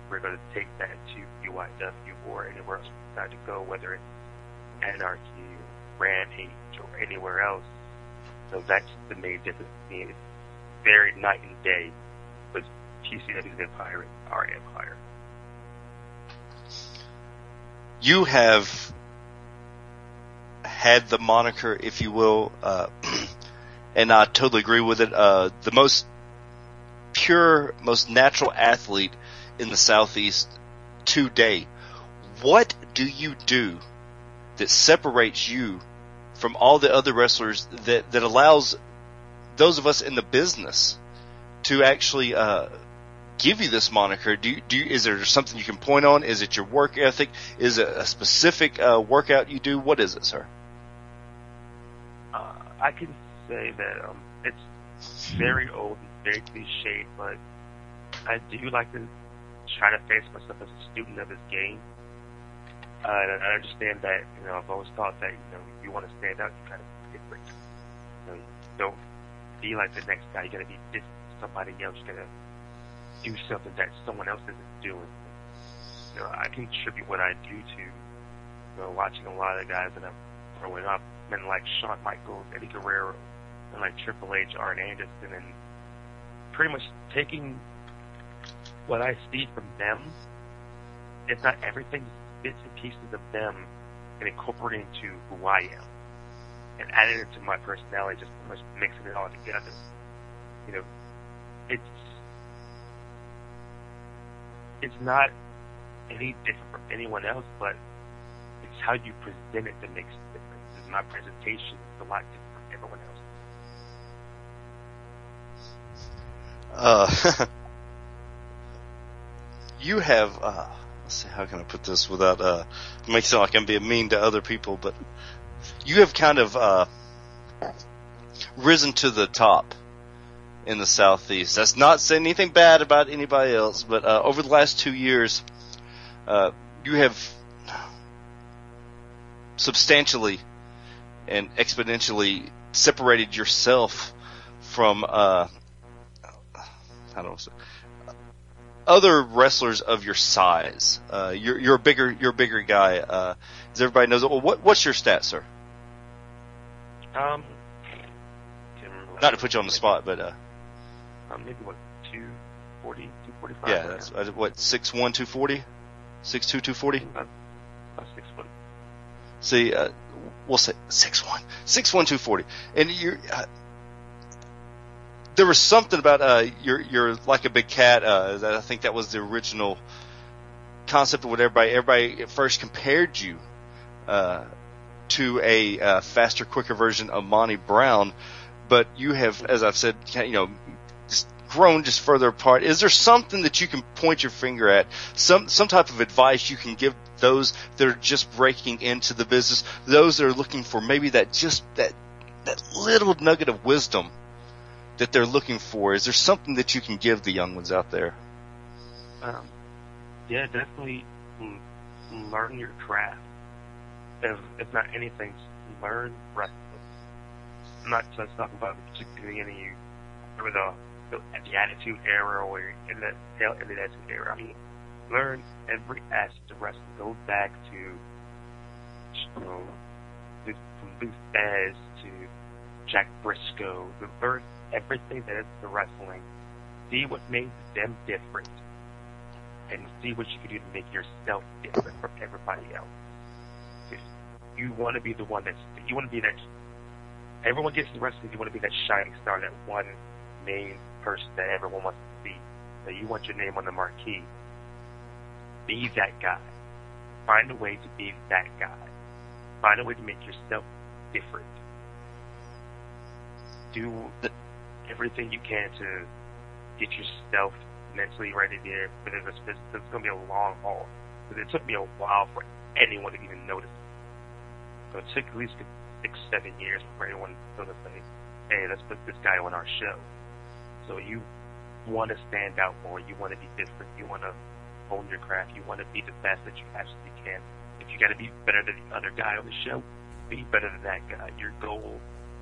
we're going to take that to UIW or anywhere else we decide to go, whether it's Anarchy, Rampage, or anywhere else. So that's the main difference. It's very night and day, but PCW's empire is our empire. You have had the moniker, if you will, and I totally agree with it, the most pure, most natural athlete in the Southeast today. What do you do that separates you from all the other wrestlers that allows those of us in the business to actually give you this moniker? Is there something you can point on? Is it your work ethic? Is it a specific workout you do? What is it, sir? I can say that it's very old and very cliche, but I do like to try to face myself as a student of this game. And I understand that, I've always thought that, you want to stand out, you kind of be different. You don't be like the next guy. You got to be different from somebody else. You got to do something that someone else isn't doing. I contribute what I do to, watching a lot of the guys that I'm growing up, men like Shawn Michaels, Eddie Guerrero, and like Triple H, Arn Anderson, and pretty much taking what I see from them, if not everything, bits and pieces of them, and incorporating to who I am, and adding it to my personality, just pretty much mixing it all together. It's not any different from anyone else, but it's how you present it that makes a difference. My presentation is a lot different from everyone else. You have, let's see, how can I put this without, it makes it sound like I'm being mean to other people, but you have kind of, risen to the top in the Southeast. That's not saying anything bad about anybody else, but, over the last 2 years, you have substantially and exponentially separated yourself from, I don't know, other wrestlers of your size. You're a bigger guy. As everybody knows, well, what's your stats, sir? Not to put you on the spot, but maybe 240, 245. Yeah, that's what 6'1", 240, 6'2", 240. About 6 foot. See, we'll say 6'1", 240, and you're. There was something about you're like a big cat. That I think that was the original concept of what everybody at first compared you to a faster, quicker version of Monty Brown. But you have, as I've said, just grown just further apart. Is there something that you can point your finger at? Some type of advice you can give those that are just breaking into the business, those that are looking for maybe that little nugget of wisdom that they're looking for? Is there something that you can give the young ones out there? Yeah, definitely learn your craft. If not anything, learn wrestling. I'm not just talking about particularly any or the Attitude Era or in the Attitude Era. I mean, learn every aspect of wrestling. Go back to from Lou Thesz to Jack Briscoe. Learn everything that is the wrestling. See what made them different, and see what you can do to make yourself different from everybody else. If you want to be the one you want to be that. Everyone gets into wrestling. You want to be that shining star, that one main person that everyone wants to see. That you want your name on the marquee. Be that guy. Find a way to be that guy. Find a way to make yourself different. Do everything you can to get yourself mentally ready there for this business. It's going to be a long haul. Because it took me a while for anyone to even notice. So it took at least 6-7 years for anyone to say, hey, let's put this guy on our show. So you want to stand out more. You want to be different. You want to hone your craft. You want to be the best that you absolutely can. If you got to be better than the other guy on the show, be better than that guy. Your goal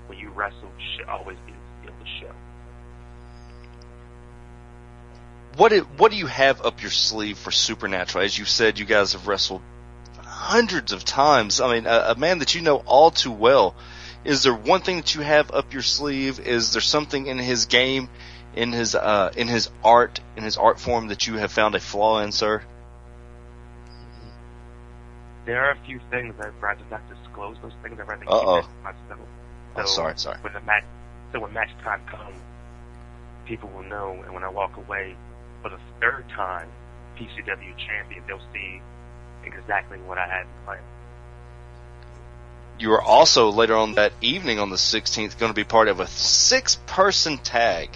when you wrestle should always be to steal the show. What do you have up your sleeve for Supernatural? As you said, you guys have wrestled hundreds of times. I mean, a man that you know all too well. Is there one thing that you have up your sleeve? Is there something in his game, in his art form that you have found a flaw in, sir? There are a few things I'd rather not disclose. Those things I'd rather keep Uh-oh. to myself. Oh, sorry. When match time comes, people will know, and when I walk away for the third time, PCW champion, they'll see exactly what I had in mind. You are also, later on that evening on the 16th, going to be part of a 6-person tag.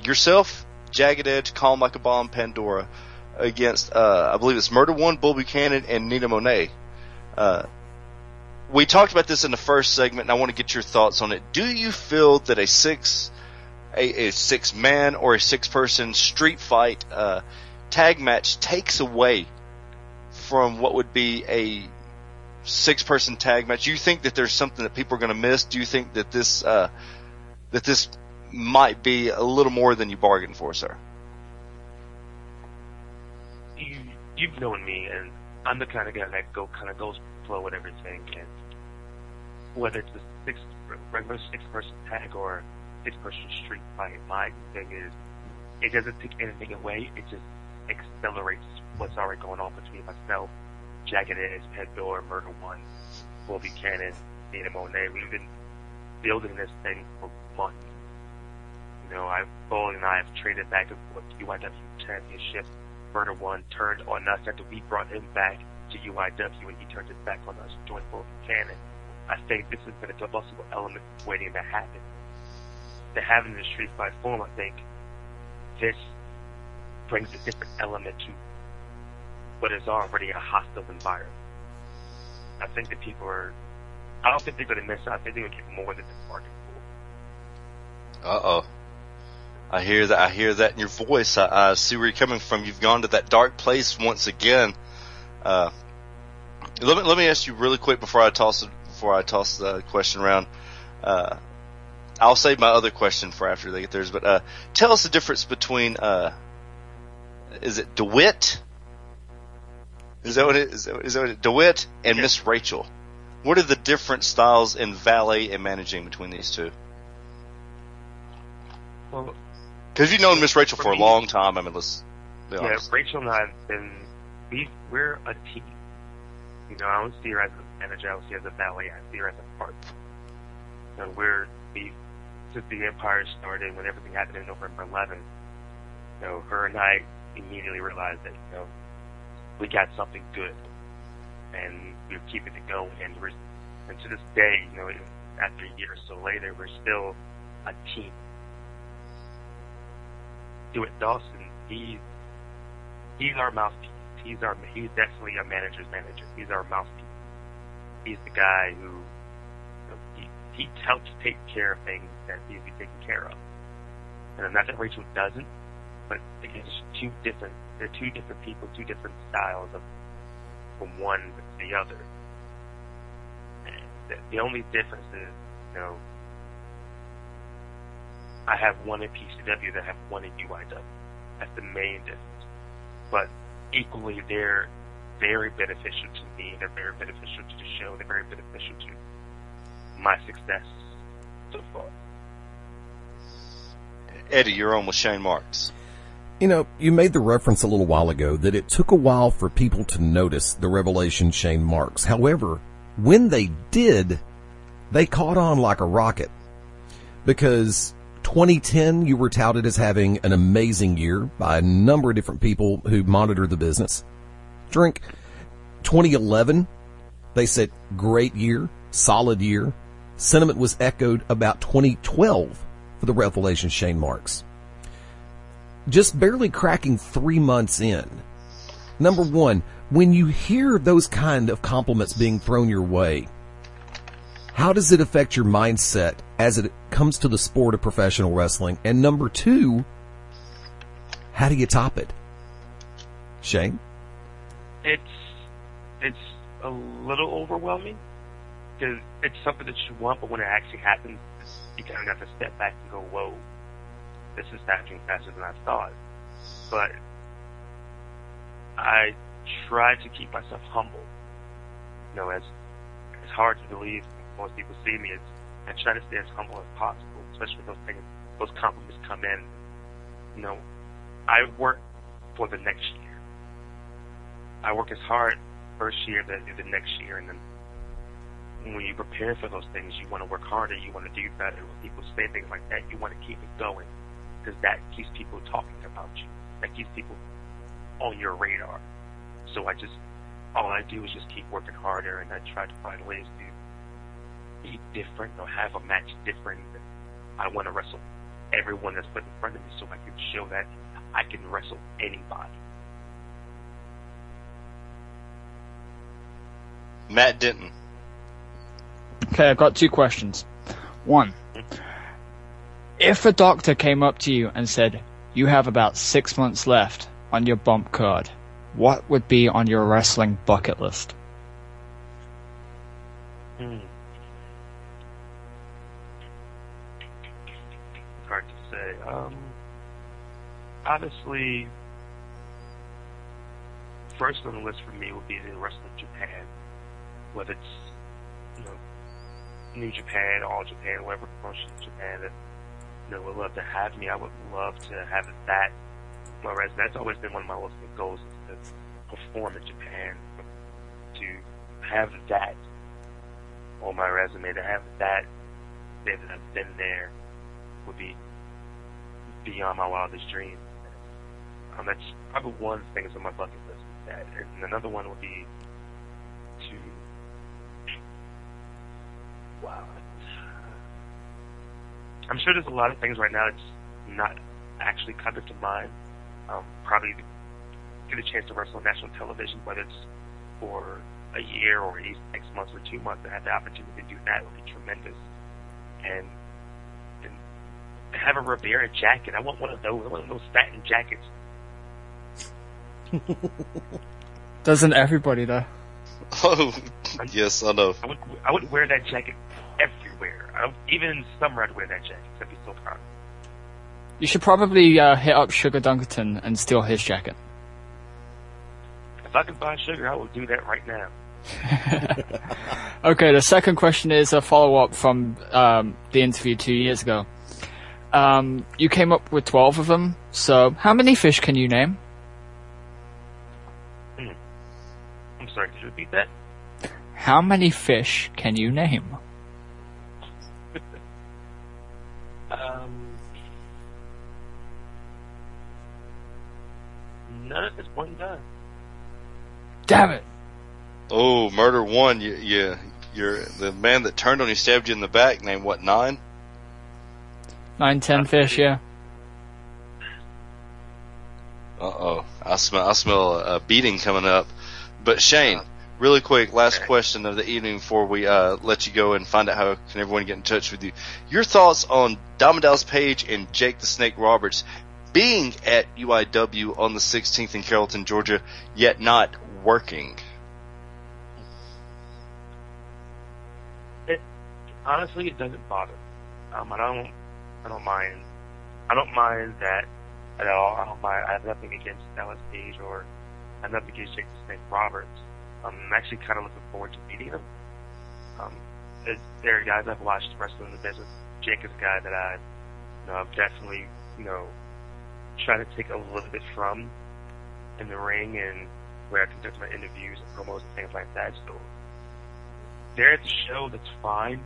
Yourself, Jagged Edge, Calm Like a Bomb, Pandora, against, I believe it's Murder One, Bull Buchanan, and Nina Monet. We talked about this in the first segment, and I want to get your thoughts on it. Do you feel that a 6-man or a 6-person street fight tag match takes away from what would be a 6-person tag match? Do you think that there's something that people are going to miss? Do you think that this might be a little more than you bargained for, sir? You've known me, and I'm the kind of guy that goes with the flow with everything. And whether it's a regular 6-person tag or 6-person street fight, my thing is it doesn't take anything away. It just accelerates what's already going on between myself, Jagged Edge, Pandora, Murder One, Bull Buchanan, Nina Monet. We've been building this thing for months. You know, Bull and I have traded back and forth UIW championship. Murder One turned on us after we brought him back to UIW, and he turned his back on us, joined Bull Buchanan. I think this has been a combustible element waiting to happen. To have it in the street fight form, I think this brings a different element to what is already a hostile environment. I think that I don't think they're going to miss it. I think they're going to get more than they're bargained for. Uh-oh. I hear that in your voice. I see where you're coming from. You've gone to that dark place once again. Let me ask you really quick before I toss the question around. I'll save my other question for after they get theirs, but tell us the difference between is it DeWitt? Is that what it is? Is that what it, DeWitt and Miss Rachel? What are the different styles in valet and managing between these two? Well, because you've known Miss Rachel for a long time. I mean, let's be honest. Yeah, Rachel and I have been, we're a team. You know, I don't see her as a manager, I don't see her as a valet, I see her as a partner. And since the Empire started, when everything happened in November 11th, you know, her and I immediately realized that, you know, we got something good. And we're keeping it going. And to this day, you know, after a year or so later, we're still a team. DeWitt Dawson, he's our mouthpiece. He's definitely a manager's manager. He's our mouthpiece. He's the guy who, you know, he helps take care of things that need to be taken care of. And not that Rachel doesn't, but again, they're two different people, two different styles from one to the other. And the only difference is, you know, I have one in PCW that I have one in UIW. That's the main difference. But equally, they're very beneficial to me. They're very beneficial to the show. They're very beneficial to my success so far. Eddie, you're on with Shane Marks. You know, you made the reference a little while ago that it took a while for people to notice the revelation Shane Marks. However, when they did, they caught on like a rocket. Because 2010, you were touted as having an amazing year by a number of different people who monitor the business. Drink. 2011, they said great year, solid year. Sentiment was echoed about 2012 for the revelation Shane Marks. Just barely cracking 3 months in. Number one, when you hear those kind of compliments being thrown your way, how does it affect your mindset as it comes to the sport of professional wrestling? And number two, how do you top it? Shane? It's a little overwhelming because it's something that you want, but when it actually happens, you kind of have to step back and go, "Whoa, this is happening faster than I thought." But I try to keep myself humble. You know, as hard to believe most people see me, I try to stay as humble as possible, especially when those compliments come in. You know, I work for the next year. I work as hard first year as the next year, and then when you prepare for those things, you want to work harder, you want to do better. When people say things like that, you want to keep it going, because that keeps people talking about you. That keeps people on your radar. So all I do is just keep working harder, and I try to find ways to be different or have a match different. I want to wrestle everyone that's put in front of me so I can show that I can wrestle anybody. Matt Denton. Okay, I've got 2 questions. 1, if a doctor came up to you and said, you have about 6 months left on your bump card, what would be on your wrestling bucket list? Hard to say. Obviously, first on the list for me would be the wrestling Japan. Whether it's, New Japan, All Japan, whatever promotion in Japan that, would love to have me. I would love to have that on my resume. That's always been one of my ultimate goals, is to perform in Japan. To have that on my resume, to have that say that I've been there, would be beyond my wildest dreams. That's probably one of the things on my bucket list. That, and another one would be to I'm sure there's a lot of things right now that's not actually coming to mind. Probably get a chance to wrestle on national television, whether it's for a year or 6 months or 2 months, to have the opportunity to do that would be tremendous. And have a Rivera jacket. I want one of those satin jackets. Doesn't everybody, though? Oh, yes, I know. I would wear that jacket everywhere. Even in summer, I'd wear that jacket. I'd be so proud. You should probably hit up Sugar Dunkerton and steal his jacket. If I could buy Sugar, I would do that right now. Okay, the second question is a follow-up from the interview 2 years ago. You came up with 12 of them, so how many fish can you name? I'm sorry, could you repeat that? How many fish can you name? None at this point in time. Damn it! Oh, murder 1. You're the man that turned on you, stabbed you in the back. Named what? 9? 9, 10 fish, yeah. Uh-oh. I smell a beating coming up. But Shane, really quick, last question of the evening before we let you go and find out how can everyone get in touch with you. Your thoughts on Diamond Dallas Page and Jake the Snake Roberts being at UIW on the 16th in Carrollton, Georgia, yet not working? Honestly, it doesn't bother. I don't mind. I don't mind that at all. I have nothing against Dallas Page or I have nothing against Jake the Snake Roberts. I'm actually kind of looking forward to meeting them. There are guys I've watched wrestle in the business. Jake is a guy that I've definitely, tried to take a little bit from in the ring and where I conduct my interviews and promos and things like that. So they're at the show, that's fine.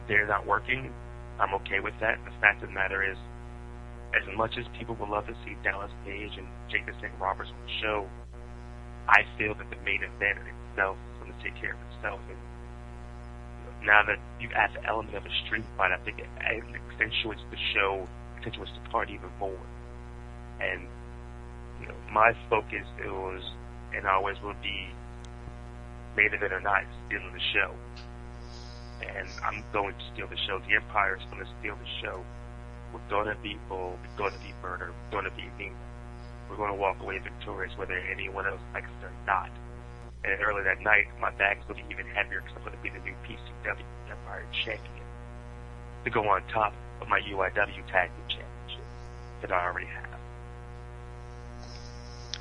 They're not working. I'm okay with that. The fact of the matter is, as much as people would love to see Dallas Page and Jake the Snake Roberts on the show, I feel that the main event itself is going to take care of itself. And now that you add the element of a street fight, I think it accentuates the show, accentuates the part even more. And my focus was and always will be, main event or not, stealing the show. And I'm going to steal the show. The Empire is going to steal the show. We're going to beat Bull. We're going to beat Murder. We're going to beat me. we're going to walk away victorious, whether anyone else likes it or not. And early that night, my bag's going to be even heavier because I'm going to be the new PCW Empire Champion to go on top of my UIW Tag Team Championship that I already have.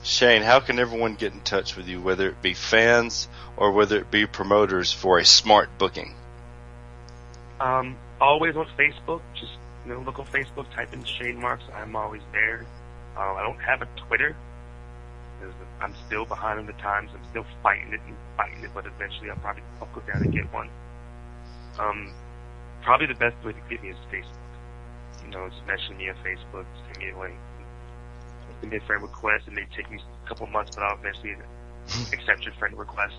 Shane, how can everyone get in touch with you, whether it be fans or whether it be promoters, for a smart booking? Always on Facebook. Just look on Facebook, type in Shane Marks. I'm always there. I don't have a Twitter because I'm still behind on the times. I'm still fighting it, but eventually I'll go down and get one. Probably the best way to get me is Facebook. Just mention me on Facebook, send me a link. Send me a friend request. It may take me a couple months, but I'll eventually accept your friend request.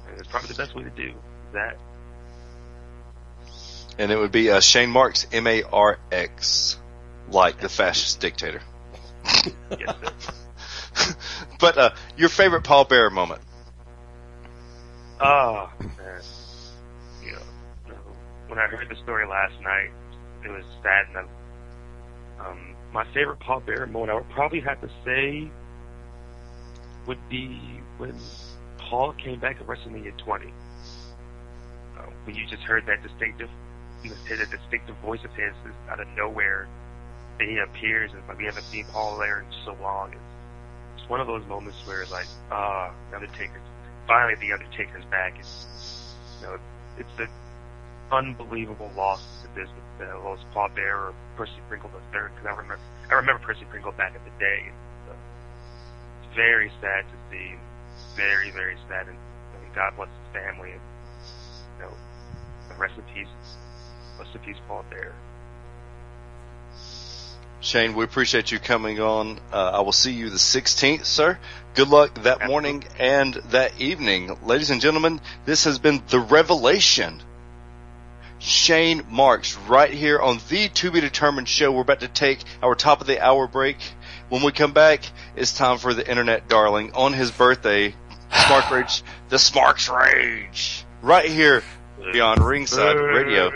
And it's probably the best way to do that. And it would be Shane Marks, M-A-R-X, like the fascist dictator. Yes, sir. But your favorite Paul Bearer moment? Oh, man. When I heard the story last night, it was sad. And my favorite Paul Bearer moment, I would probably have to say, would be when Paul came back at WrestleMania 20. When you just heard that distinctive voice of his out of nowhere, that he appears, and we haven't seen Paul there in so long. It's one of those moments where it's like, finally the Undertaker's back. It's an unbelievable loss to business. Lost Paul Bearer or Percy Pringle III, because I remember Percy Pringle back in the day. It's very sad to see, very, very sad, and God bless his family, and rest in peace. Rest in peace, Paul Bearer. Shane, we appreciate you coming on. I will see you the 16th, sir. Good luck that morning and that evening. Ladies and gentlemen, this has been The Revelation. Shane Marks, right here on the To Be Determined show. We're about to take our top of the hour break. When we come back, it's time for the internet darling on his birthday, Smark Rage, the Smarks Rage, right here beyond Ringside Radio.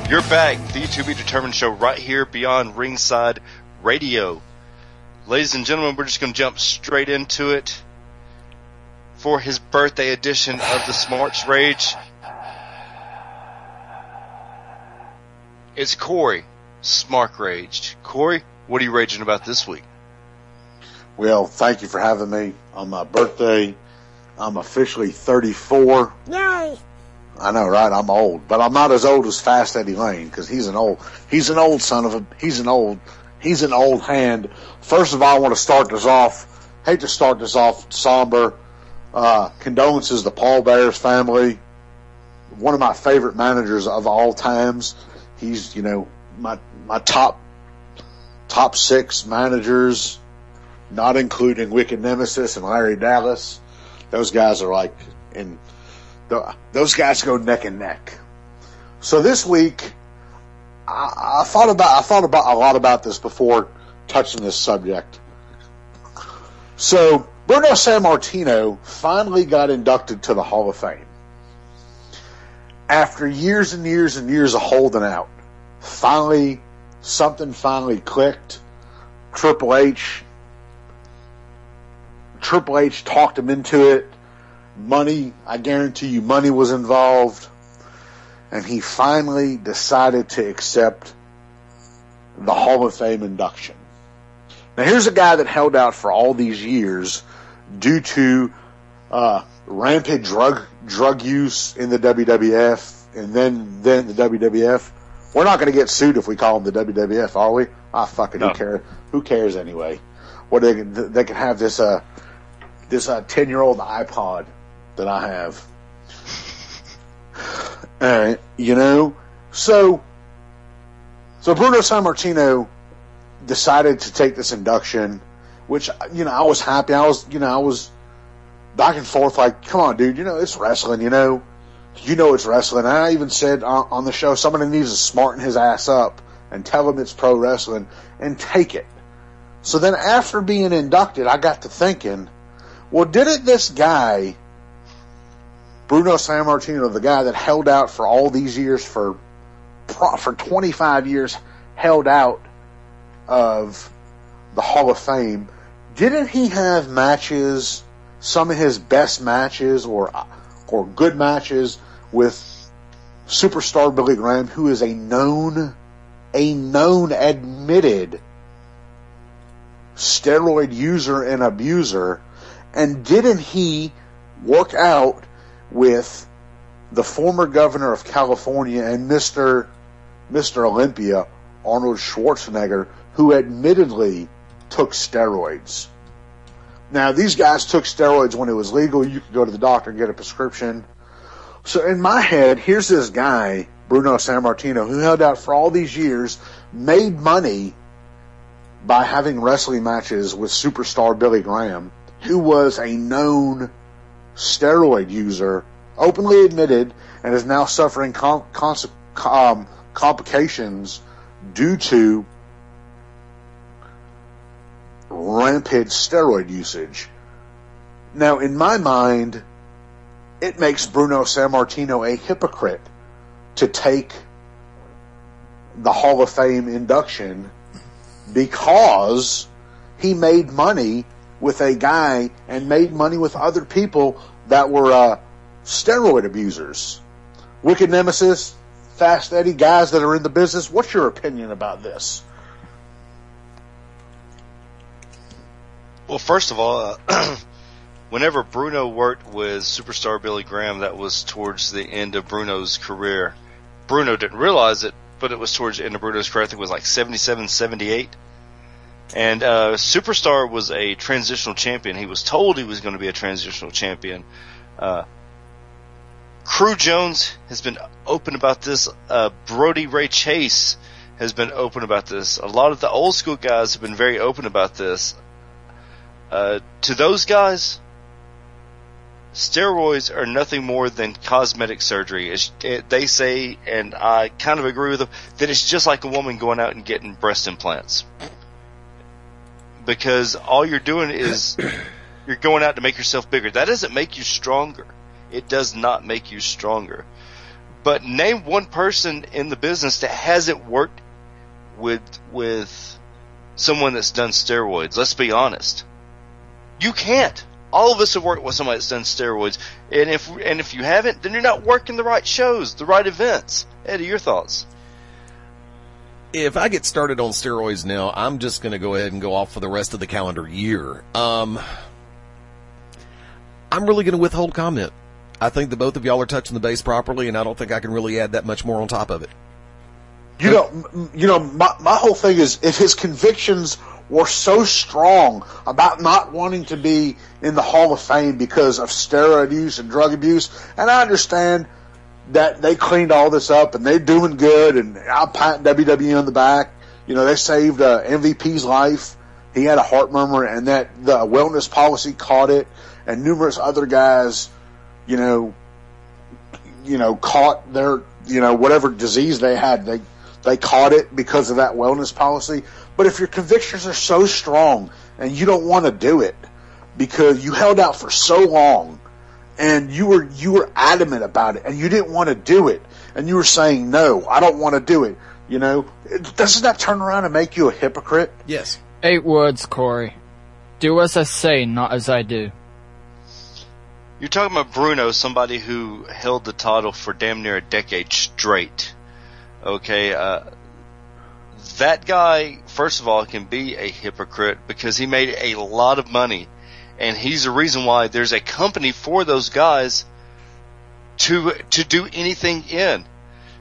You're back, the To Be Determined show, right here beyond Ringside Radio. Ladies and gentlemen, we're just going to jump straight into it for his birthday edition of the Smarts Rage. It's Corey, Smark Rage. Corey, what are you raging about this week? Well, thank you for having me on my birthday. I'm officially 34. Yay! I know, right? I'm old, but I'm not as old as Fast Eddie Lane, because he's an old hand. First of all, I want to start this off. Hate to start this off somber. Condolences to Paul Bearer's family. One of my favorite managers of all times. He's, my top 6 managers, not including Wicked Nemesis and Larry Dallas. Those guys are those guys go neck and neck. So this week, I thought about a lot about this before touching this subject. So Bruno Sammartino finally got inducted to the Hall of Fame. After years and years and years of holding out, something finally clicked. Triple H talked him into it. Money, I guarantee you, money was involved. And he finally decided to accept the Hall of Fame induction. Now, here's a guy that held out for all these years due to rampant drug use in the WWF, and then the WWF. We're not going to get sued if we call him the WWF, are we? No. Who cares anyway? What they can have this 10-year-old iPod that I have. So Bruno Sammartino decided to take this induction, which, I was happy. I was back and forth like, come on, dude, it's wrestling, it's wrestling. I even said on the show, somebody needs to smarten his ass up and tell him it's pro wrestling and take it. So then after being inducted, I got to thinking, Well, didn't this guy, Bruno Sammartino, the guy that held out for all these years, for 25 years, held out of the Hall of Fame, didn't he have matches, some of his best matches or good matches with superstar Billy Graham, who is a known admitted steroid user and abuser? And didn't he work out with the former governor of California and Mr. Olympia, Arnold Schwarzenegger, who admittedly took steroids? Now, these guys took steroids when it was legal. You could go to the doctor and get a prescription. So in my head, here's this guy, Bruno Sammartino, who held out for all these years, made money by having wrestling matches with superstar Billy Graham, who was a known steroid user, openly admitted, and is now suffering complications due to rampant steroid usage. Now, in my mind, it makes Bruno Sammartino a hypocrite to take the Hall of Fame induction, because he made money with a guy and made money with other people that were steroid abusers. Wicked Nemesis, Fast Eddie, guys that are in the business, what's your opinion about this? Well, first of all, whenever Bruno worked with superstar Billy Graham, that was towards the end of Bruno's career. Bruno didn't realize it, but it was towards the end of Bruno's career. I think it was like 77, 78. And Superstar was a transitional champion. He was told he was going to be a transitional champion. Crew Jones has been open about this. Brody Ray Chase has been open about this. A lot of the old school guys have been very open about this. To those guys, steroids are nothing more than cosmetic surgery. They say, and I kind of agree with them, that it's just like a woman going out and getting breast implants. Because all you're doing is you're going out to make yourself bigger. That doesn't make you stronger. It does not make you stronger. But name one person in the business that hasn't worked with someone that's done steroids. Let's be honest. You can't. All of us have worked with somebody that's done steroids. And if you haven't, then you're not working the right shows, the right events. Eddie, your thoughts? If I get started on steroids now, I'm just going to go ahead and go off for the rest of the calendar year. I'm really going to withhold comment. I think that both of y'all are touching the base properly, and I don't think I can really add that much more on top of it. My whole thing is, if his convictions were so strong about not wanting to be in the Hall of Fame because of steroid use and drug abuse, and I understand that they cleaned all this up and they're doing good, and I'll pat WWE on the back. They saved MVP's life. He had a heart murmur, and that the wellness policy caught it, and numerous other guys, caught their, whatever disease they had, they caught it because of that wellness policy. But if your convictions are so strong and you don't want to do it because you held out for so long, and you were adamant about it, and you didn't want to do it, and you were saying, no, I don't want to do it, doesn't that turn around and make you a hypocrite? Yes. 8 words, Corey. Do as I say, not as I do. You're talking about Bruno, somebody who held the title for damn near a decade straight. Okay, that guy, first of all, can be a hypocrite because he made a lot of money. And he's the reason why there's a company for those guys to do anything in.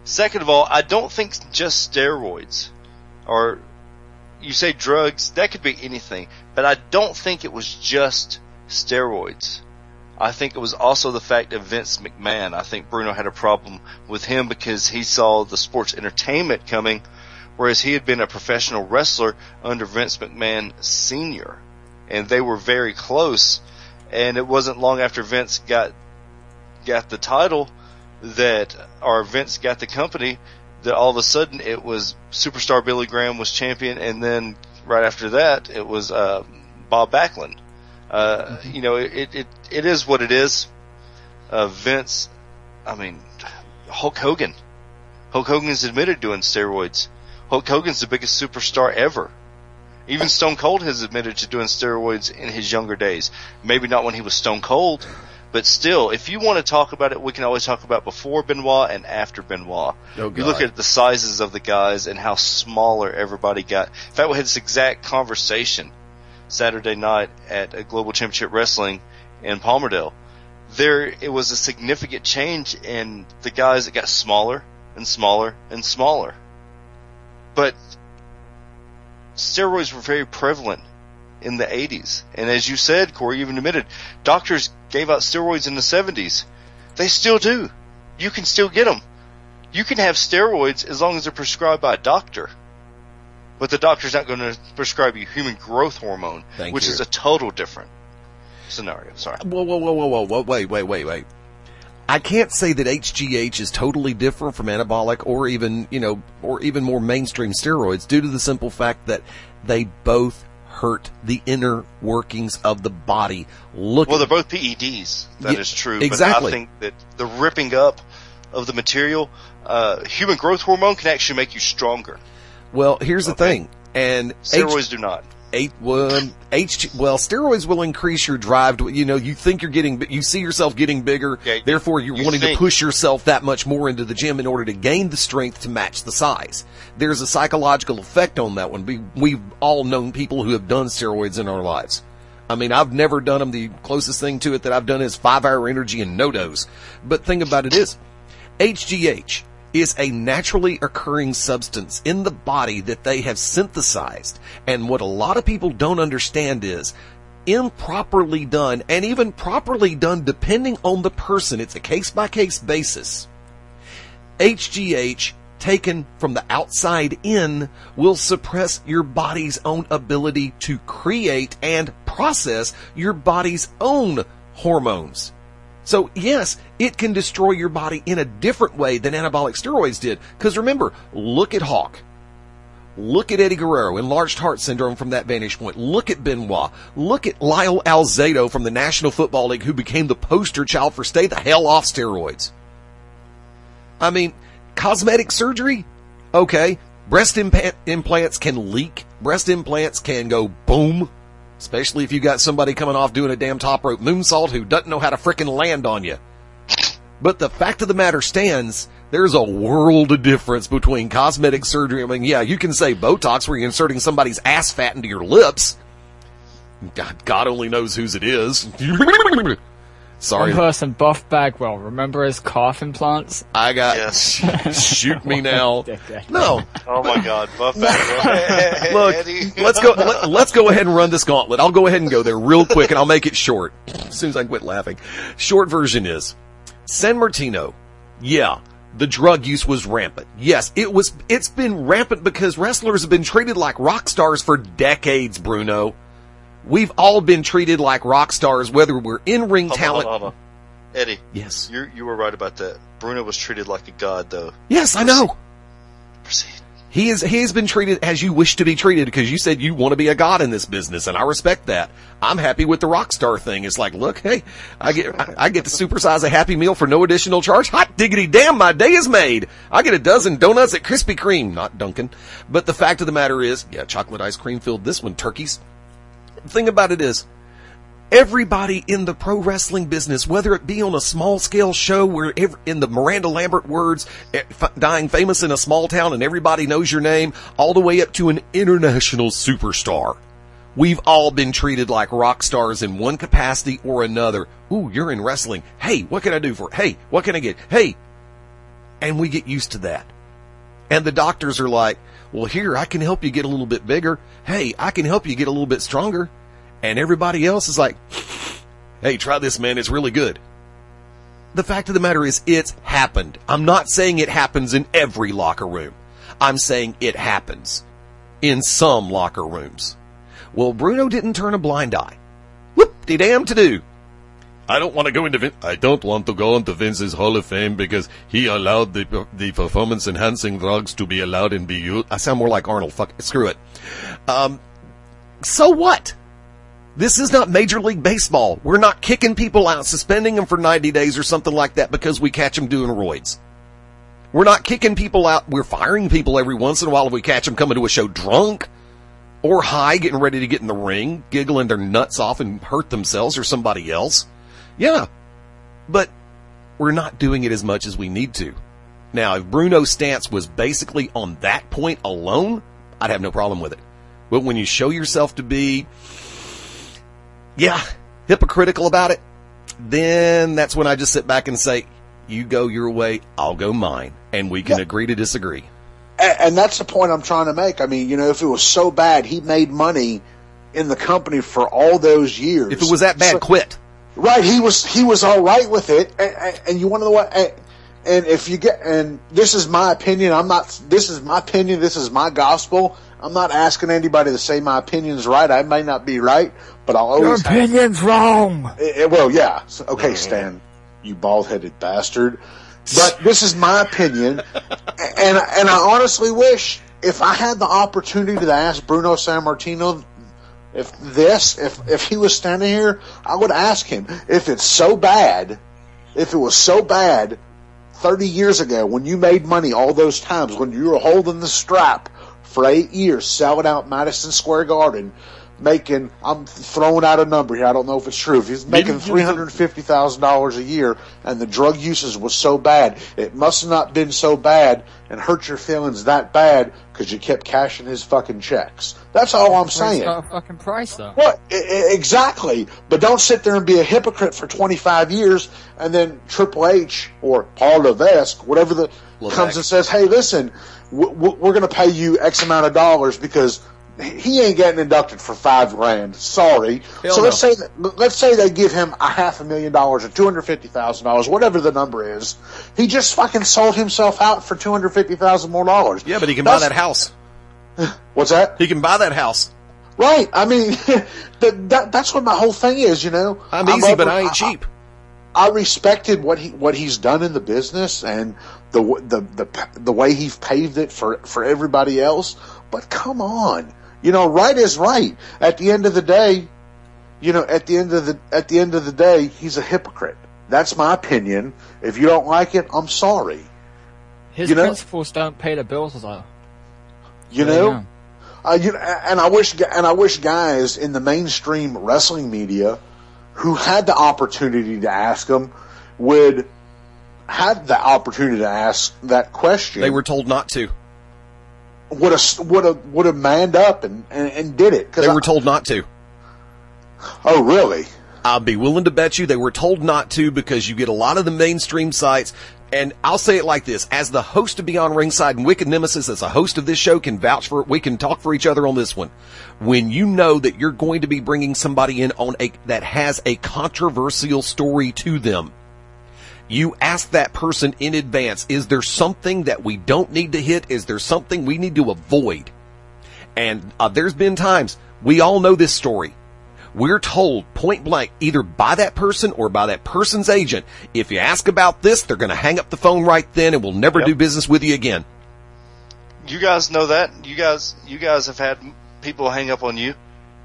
Second of all, I don't think just steroids, or you say drugs, that could be anything. But I don't think it was just steroids. I think it was also the fact of Vince McMahon. I think Bruno had a problem with him because he saw the sports entertainment coming, whereas he had been a professional wrestler under Vince McMahon Sr., and they were very close. And it wasn't long after Vince got the title or Vince got the company, that all of a sudden it was Superstar Billy Graham was champion, and then right after that it was Bob Backlund. It is what it is. Vince, I mean, Hulk Hogan. Hulk Hogan's admitted doing steroids. Hulk Hogan's the biggest superstar ever. Even Stone Cold has admitted to doing steroids in his younger days. Maybe not when he was Stone Cold, but still, if you want to talk about it, we can always talk about before Benoit and after Benoit. Oh, God. You look at the sizes of the guys and how smaller everybody got. In fact, we had this exact conversation Saturday night at a Global Championship Wrestling in Palmerdale. It was a significant change in the guys that got smaller and smaller and smaller. But steroids were very prevalent in the 80s. And as you said, Corey, you even admitted, doctors gave out steroids in the 70s. They still do. You can still get them. You can have steroids as long as they're prescribed by a doctor. But the doctor's not going to prescribe you human growth hormone, which is a total different scenario. Sorry. Whoa, wait. I can't say that HGH is totally different from anabolic or even more mainstream steroids due to the simple fact that they both hurt the inner workings of the body. Well, they're both PEDs. That is true. Exactly. But I think that the ripping up of the material, human growth hormone can actually make you stronger. Well, here's the thing. And steroids do not. Steroids will increase your drive to, you think you see yourself getting bigger, therefore you're wanting to push yourself that much more into the gym in order to gain the strength to match the size. There's a psychological effect on that one. We've all known people who have done steroids in our lives. I mean, I've never done them. The closest thing to it that I've done is 5-hour energy and no dose. But thing about it is, HGH is a naturally occurring substance in the body that they have synthesized. And what a lot of people don't understand is, improperly done, and even properly done depending on the person, it's a case-by-case basis, HGH taken from the outside in will suppress your body's own ability to create and process your body's own hormones. So yes, it can destroy your body in a different way than anabolic steroids did. Because remember, look at Hawk. Look at Eddie Guerrero, enlarged heart syndrome from that vantage point. Look at Benoit. Look at Lyle Alzado from the National Football League, who became the poster child for stay the hell off steroids. I mean, cosmetic surgery? Okay. Breast implants can leak. Breast implants can go boom. Especially if you got somebody coming off doing a damn top rope moonsault who doesn't know how to frickin' land on you. But the fact of the matter stands, there's a world of difference between cosmetic surgery. I mean, yeah, you can say Botox where you're inserting somebody's ass fat into your lips. God only knows whose it is. Sorry. One person, Buff Bagwell. Remember his calf implants? I got... Yes. Shoot me now. No. Oh my God, Buff Bagwell. Look, let's go ahead and run this gauntlet. I'll go ahead and go there real quick, and I'll make it short. As soon as I quit laughing. Short version is, San Martino, yeah, the drug use was rampant. Yes, it's been rampant because wrestlers have been treated like rock stars for decades, Bruno. We've all been treated like rock stars, whether we're in-ring talent. Hold on. Eddie. Yes. You were right about that. Bruno was treated like a god, though. Yes, I know. Proceed. He has been treated as you wish to be treated because you said you want to be a god in this business, and I respect that. I'm happy with the rock star thing. It's like, look, hey, I get to supersize a Happy Meal for no additional charge. Hot diggity damn, my day is made. I get a dozen donuts at Krispy Kreme, not Dunkin'. But the fact of the matter is, yeah, chocolate ice cream filled this one, turkeys. The thing about it is, everybody in the pro wrestling business, whether it be on a small scale show where in the Miranda Lambert words, dying famous in a small town and everybody knows your name, all the way up to an international superstar, we've all been treated like rock stars in one capacity or another. Ooh, you're in wrestling. Hey, what can I do for it? Hey, what can I get? Hey. And we get used to that. And the doctors are like, well, here, I can help you get a little bit bigger. Hey, I can help you get a little bit stronger. And everybody else is like, hey, try this, man. It's really good. The fact of the matter is, it's happened. I'm not saying it happens in every locker room. I'm saying it happens in some locker rooms. Well, Bruno didn't turn a blind eye. Whoop-de-damn to do. I don't want to go into Vince's Hall of Fame because he allowed the performance-enhancing drugs to be allowed and be used. I sound more like Arnold. Fuck, screw it. So what? This is not Major League Baseball. We're not kicking people out, suspending them for 90 days or something like that because we catch them doing roids. We're not kicking people out. We're firing people every once in a while if we catch them coming to a show drunk or high, getting ready to get in the ring, giggling their nuts off and hurt themselves or somebody else. Yeah, but we're not doing it as much as we need to. Now, if Bruno's stance was basically on that point alone, I'd have no problem with it. But when you show yourself to be, hypocritical about it, then that's when I just sit back and say, you go your way, I'll go mine, and we can agree to disagree. And that's the point I'm trying to make. I mean, if it was so bad, he made money in the company for all those years. If it was that bad, quit. Right, he was all right with it, and you want to know what? And if you get, and this is my opinion. This is my opinion. This is my gospel. I'm not asking anybody to say my opinion's right. I may not be right, but I'll always. Your opinion's wrong. Well, yeah. Okay, Stan, you bald-headed bastard. But this is my opinion, and I honestly wish if I had the opportunity to ask Bruno Sammartino. If he was standing here, I would ask him, if it was so bad 30 years ago when you made money all those times, when you were holding the strap for 8 years, selling out Madison Square Garden, making, I'm throwing out a number here, I don't know if it's true, if he's making $350,000 a year and the drug usage was so bad, it must have not been so bad and hurt your feelings that bad because you kept cashing his fucking checks. That's all I'm saying. It's got a fucking price, though. What? Exactly. But don't sit there and be a hypocrite for 25 years and then Triple H or Paul Levesque, whatever comes and says, hey, listen, we're going to pay you X amount of dollars because he ain't getting inducted for $5,000. Sorry. Hell so no. let's say they give him $500,000 or $250,000, whatever the number is. He just fucking sold himself out for $250,000 more dollars. Yeah, but he can buy that house. What's that? He can buy that house. Right. I mean, that's what my whole thing is. I'm easy, but I ain't cheap. I respected what he's done in the business and the way he paved it for everybody else. But come on. Right is right. At the end of the day, he's a hypocrite. That's my opinion. If you don't like it, I'm sorry. His principles don't pay the bills, though. And I wish guys in the mainstream wrestling media who had the opportunity to ask him had the opportunity to ask that question. They were told not to. Would have manned up and did it. They were told not to. Oh, really? I'll be willing to bet you they were told not to because you get a lot of the mainstream sites. And I'll say it like this. As the host of Beyond Ringside and Wicked Nemesis, as a host of this show, can vouch for it. We can talk for each other on this one. When you know that you're going to be bringing somebody in that has a controversial story to them, you ask that person in advance, is there something that we don't need to hit? Is there something we need to avoid? And there's been times, we all know this story. We're told point blank, either by that person or by that person's agent, if you ask about this, they're going to hang up the phone right then and we'll never do business with you again. You guys know that? You guys have had people hang up on you?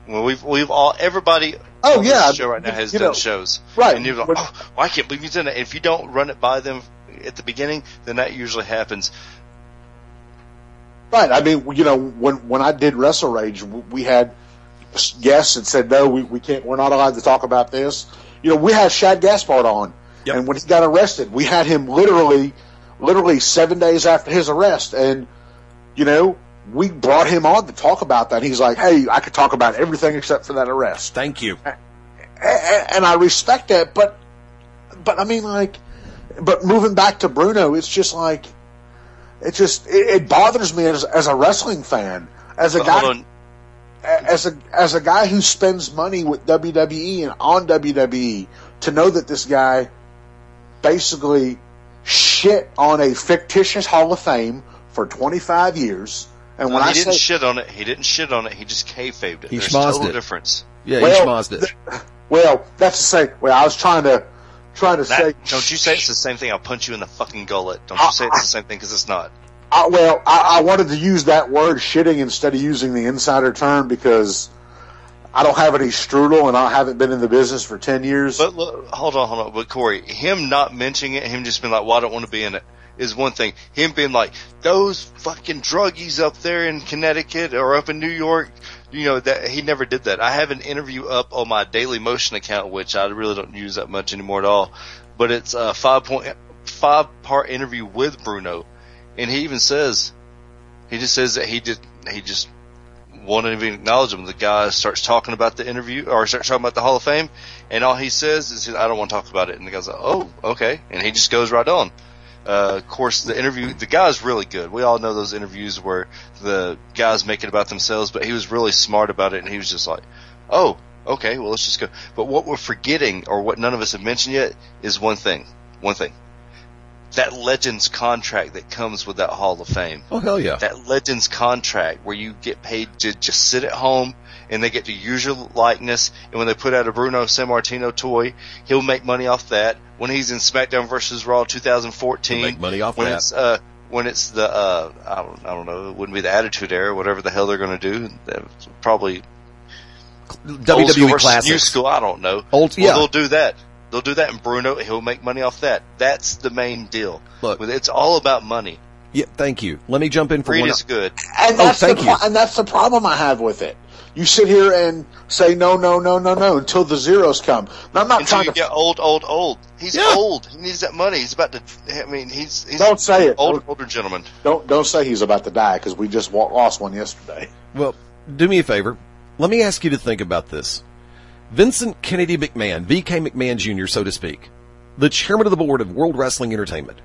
Well, we've all, everybody on this show right now has done shows. Right. And you're like, well, I can't believe he's done it. If you don't run it by them at the beginning, then that usually happens. Right. I mean, when I did Wrestle Rage, we had guests that said, no, we can't, we're not allowed to talk about this. We had Shad Gaspard on. Yep. And when he got arrested, we had him literally 7 days after his arrest. And, we brought him on to talk about that. He's like, hey, I could talk about everything except for that arrest. Thank you. And I respect that, but I mean, but moving back to Bruno, it's just like, it bothers me as a wrestling fan, as a guy, as a guy who spends money with WWE and on WWE, to know that this guy basically shit on a fictitious Hall of Fame for 25 years. And when he didn't shit on it. He just kayfabed it. There's schmozzed total it. difference. Yeah, he schmozzed it. Well, that's to say. Well, I was trying to say. Don't you say it's the same thing? I'll punch you in the fucking gullet. Don't you say it's the same thing, because it's not. I wanted to use that word shitting instead of using the insider term because I don't have any strudel, and I haven't been in the business for 10 years. But look, hold on. But Corey, him not mentioning it, him just being like, well, I don't want to be in it, is one thing. Him being like, those fucking druggies up there in Connecticut or up in New York, that he never did that. I have an interview up on my Daily Motion account, which I really don't use that much anymore at all. But it's a 5-part interview with Bruno. And he even says, he just says that he just won't even acknowledge him. The guy starts talking about the interview, or starts talking about the Hall of Fame, and all he says is, I don't want to talk about it. And the guy's like, oh, okay. And he just goes right on. Of course, the guy's really good. We all know those interviews where the guys make it about themselves, but he was really smart about it, and he was just like, oh, okay, well, let's just go. But what we're forgetting, or what none of us have mentioned yet, is one thing. That Legends contract that comes with that Hall of Fame. Oh, hell yeah. That Legends contract where you get paid to just sit at home and they get to use your likeness. And when they put out a Bruno Sammartino toy, he'll make money off that. When he's in SmackDown vs. Raw 2014. He'll make money off when that. When it's the, I don't know, it wouldn't be the Attitude Era, whatever the hell they're going to do. Probably WWE Classics. New School, I don't know. They'll do that. They'll do that, and Bruno, he'll make money off that. That's the main deal. Look, it's all about money. Yeah, thank you. Let me jump in for Greed one. is good. And that's and that's the problem I have with it. You sit here and say no until the zeros come. Now, I'm not until trying you to get old. He's old. He needs that money. He's about to. I mean, he's don't say it. Older gentleman. Don't say he's about to die, because we just lost one yesterday. Well, do me a favor. Let me ask you to think about this. Vincent Kennedy McMahon, VK McMahon Jr., so to speak, the chairman of the board of World Wrestling Entertainment,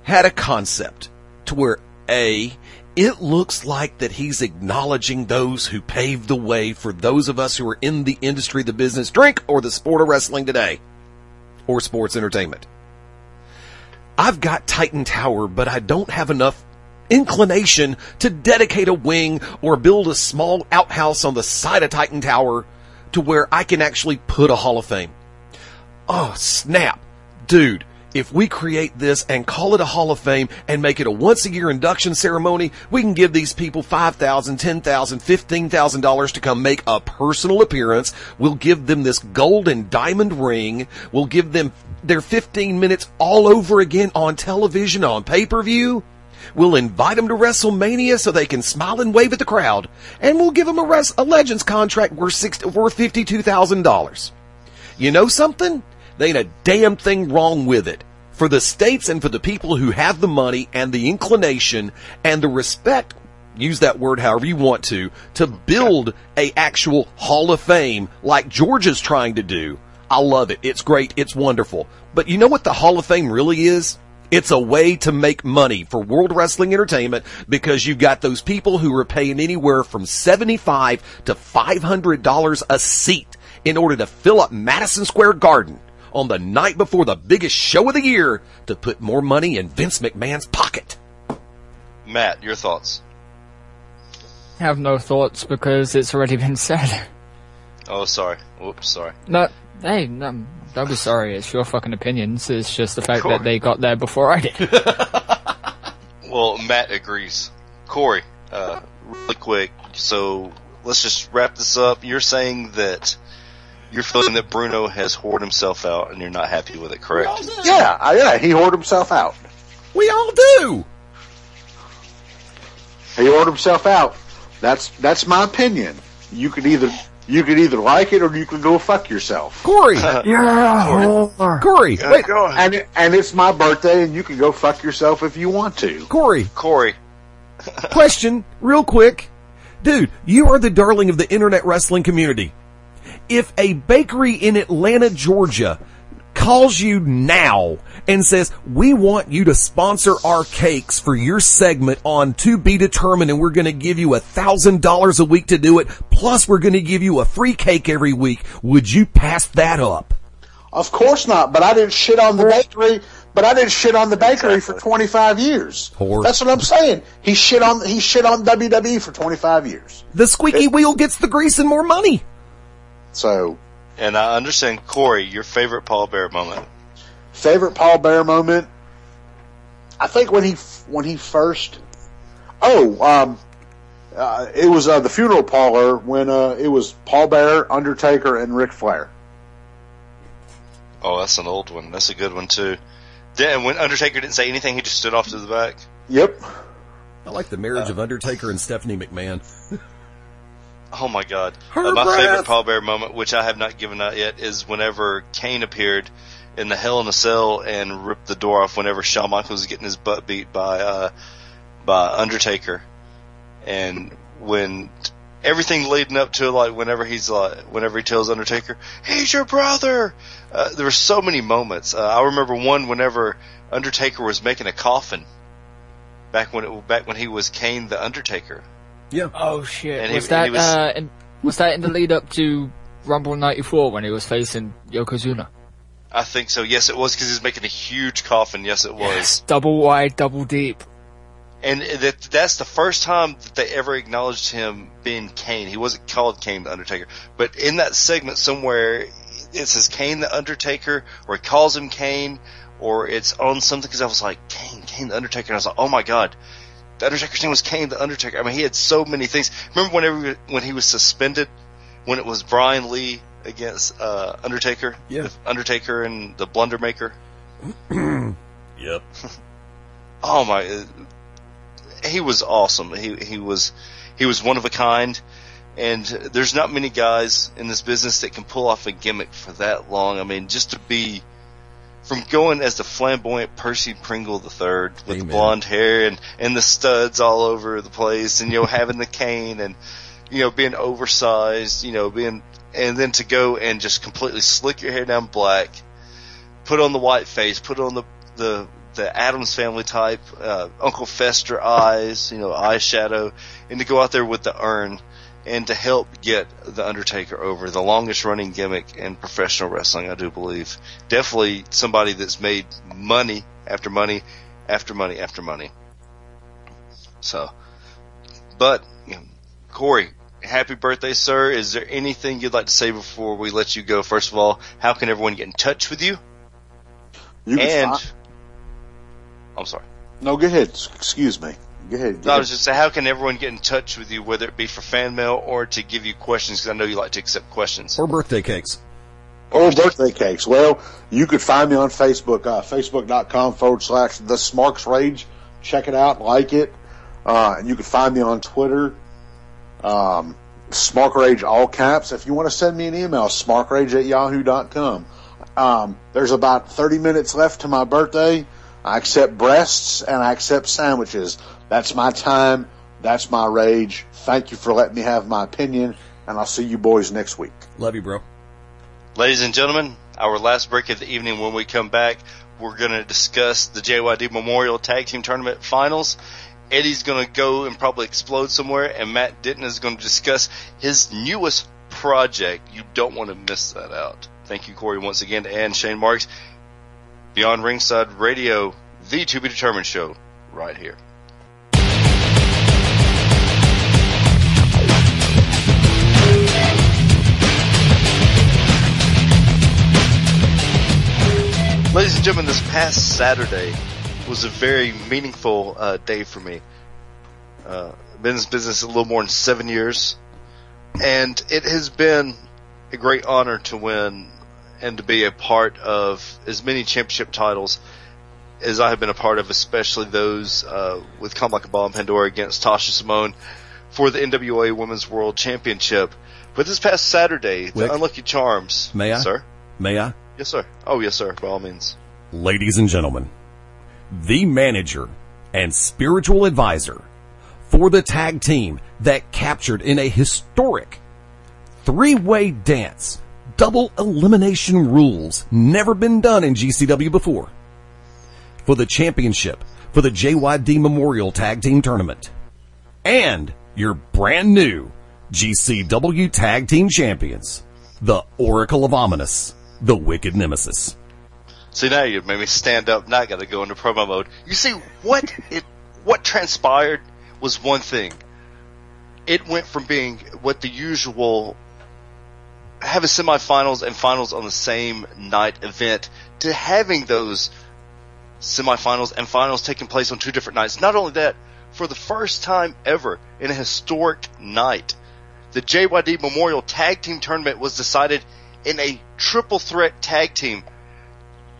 had a concept to where, A, it looks like that he's acknowledging those who paved the way for those of us who are in the industry, the business, drink, or the sport of wrestling today, or sports entertainment. I've got Titan Tower, but I don't have enough inclination to dedicate a wing or build a small outhouse on the side of Titan Tower to where I can actually put a Hall of Fame. Oh, snap. Dude, if we create this and call it a Hall of Fame and make it a once-a-year induction ceremony, we can give these people $5,000, $10,000, $15,000 to come make a personal appearance. We'll give them this gold and diamond ring. We'll give them their 15 minutes all over again on television, on pay-per-view. We'll invite them to WrestleMania so they can smile and wave at the crowd. And we'll give them a Legends contract worth $52,000. You know something? There ain't a damn thing wrong with it. For the states and for the people who have the money and the inclination and the respect, use that word however you want to build a actual Hall of Fame like Georgia's trying to do. I love it. It's great. It's wonderful. But you know what the Hall of Fame really is? It's a way to make money for World Wrestling Entertainment, because you've got those people who are paying anywhere from $75 to $500 a seat in order to fill up Madison Square Garden on the night before the biggest show of the year to put more money in Vince McMahon's pocket. Matt, your thoughts? I have no thoughts because it's already been said. Oh, sorry. Whoops, sorry. No, don't be sorry. It's your fucking opinions. It's just the fact that they got there before I did. Well, Matt agrees. Corey, really quick. So let's just wrap this up. You're saying that you're feeling that Bruno has whored himself out, and you're not happy with it, correct? Yeah, he whored himself out. We all do. He whored himself out. That's my opinion. You could either like it or you could go fuck yourself. Corey. Yeah. Corey. Wait. And it's my birthday, and you can go fuck yourself if you want to. Corey. Question, real quick. Dude, you are the darling of the internet wrestling community. If a bakery in Atlanta, Georgia calls you now and says, we want you to sponsor our cakes for your segment on To Be Determined, and we're going to give you $1,000 a week to do it, plus we're going to give you a free cake every week, would you pass that up? Of course not, but I didn't shit on the bakery for 25 years. Whore. That's what I'm saying. He shit on WWE for 25 years. The squeaky wheel gets the grease and more money. So, and I understand, Corey, your favorite Paul Bearer moment. Favorite Paul Bearer moment? I think when he first. It was the funeral parlor when it was Paul Bearer, Undertaker, and Ric Flair. Oh, that's an old one. That's a good one too. And when Undertaker didn't say anything, he just stood off to the back. Yep. I like the marriage of Undertaker and Stephanie McMahon. Oh my God! Her My breath. favorite Paul Bearer moment, which I have not given out yet, is whenever Kane appeared in the Hell in a Cell and ripped the door off. Whenever Shawn Michaels was getting his butt beat by Undertaker, and when everything leading up to whenever he tells Undertaker, "He's your brother." There were so many moments. I remember one whenever Undertaker was making a coffin back when he was Kane the Undertaker. Yeah. Oh shit! And Was that in the lead up to Rumble '94 when he was facing Yokozuna? I think so. Yes, it was because he was making a huge coffin. Yes, it was. Yes, double wide, double deep. And that's the first time that they ever acknowledged him being Kane. He wasn't called Kane the Undertaker, but in that segment somewhere it says Kane the Undertaker, or he calls him Kane, or it's on something. Because I was like, Kane the Undertaker, and I was like, oh my God. The Undertaker's name was Kane the Undertaker. I mean, he had so many things. Remember when he was suspended, when it was Brian Lee against Undertaker? Yeah. With Undertaker and the Blundermaker? Yep. Oh my! He was awesome. He was one of a kind, and there's not many guys in this business that can pull off a gimmick for that long. I mean, just to be from going as the flamboyant Percy Pringle III with the blonde hair and the studs all over the place, and having the cane and being oversized, and then to go and just completely slick your hair down black, put on the white face, put on the Addams Family type Uncle Fester eyes, eyeshadow, and to go out there with the urn and to help get the Undertaker over, the longest running gimmick in professional wrestling, I do believe. Definitely somebody that's made money after money after money after money. So, but Corey, happy birthday, sir. Is there anything you'd like to say before we let you go? First of all, how can everyone get in touch with you? I'm sorry. No, go ahead. Excuse me. Go ahead. I was just saying, how can everyone get in touch with you, whether it be for fan mail or to give you questions, because I know you like to accept questions. Or birthday cakes. Or birthday cakes. Well, you could find me on Facebook, facebook.com/The Smarks Rage. Check it out, like it. And you can find me on Twitter, Smark Rage, all caps. If you want to send me an email, smarkrage@yahoo.com. There's about 30 minutes left to my birthday. I accept breasts and I accept sandwiches. That's my time. That's my rage. Thank you for letting me have my opinion, and I'll see you boys next week. Love you, bro. Ladies and gentlemen, our last break of the evening. When we come back, we're going to discuss the JYD Memorial Tag Team Tournament Finals. Eddie's going to go and probably explode somewhere, and Matt Denton is going to discuss his newest project. You don't want to miss that out. Thank you, Corey, once again, and Shane Marks. Beyond Ringside Radio, the To Be Determined show, right here. Ladies and gentlemen, this past Saturday was a very meaningful day for me. Been in this business a little more than 7 years, and it has been a great honor to win and to be a part of as many championship titles as I have been a part of, especially those with Come Like a Ball and Pandora against Tasha Simone for the NWA Women's World Championship. But this past Saturday, the Unlucky Charms... May I? Sir? May I? Yes, sir. Oh, yes, sir, by all means. Ladies and gentlemen, the manager and spiritual advisor for the tag team that captured in a historic three-way dance, double elimination rules, never been done in GCW before, for the championship for the JYD Memorial Tag Team Tournament, and your brand new GCW Tag Team Champions, the Oracle of Ominous, the Wicked Nemesis. See, now you made me stand up. Now I got to go into promo mode. You see, what transpired was one thing. It went from being what the usual having semifinals and finals on the same night event to having those semifinals and finals taking place on two different nights. Not only that, for the first time ever in a historic night, the JYD Memorial Tag Team Tournament was decided in a triple threat tag team.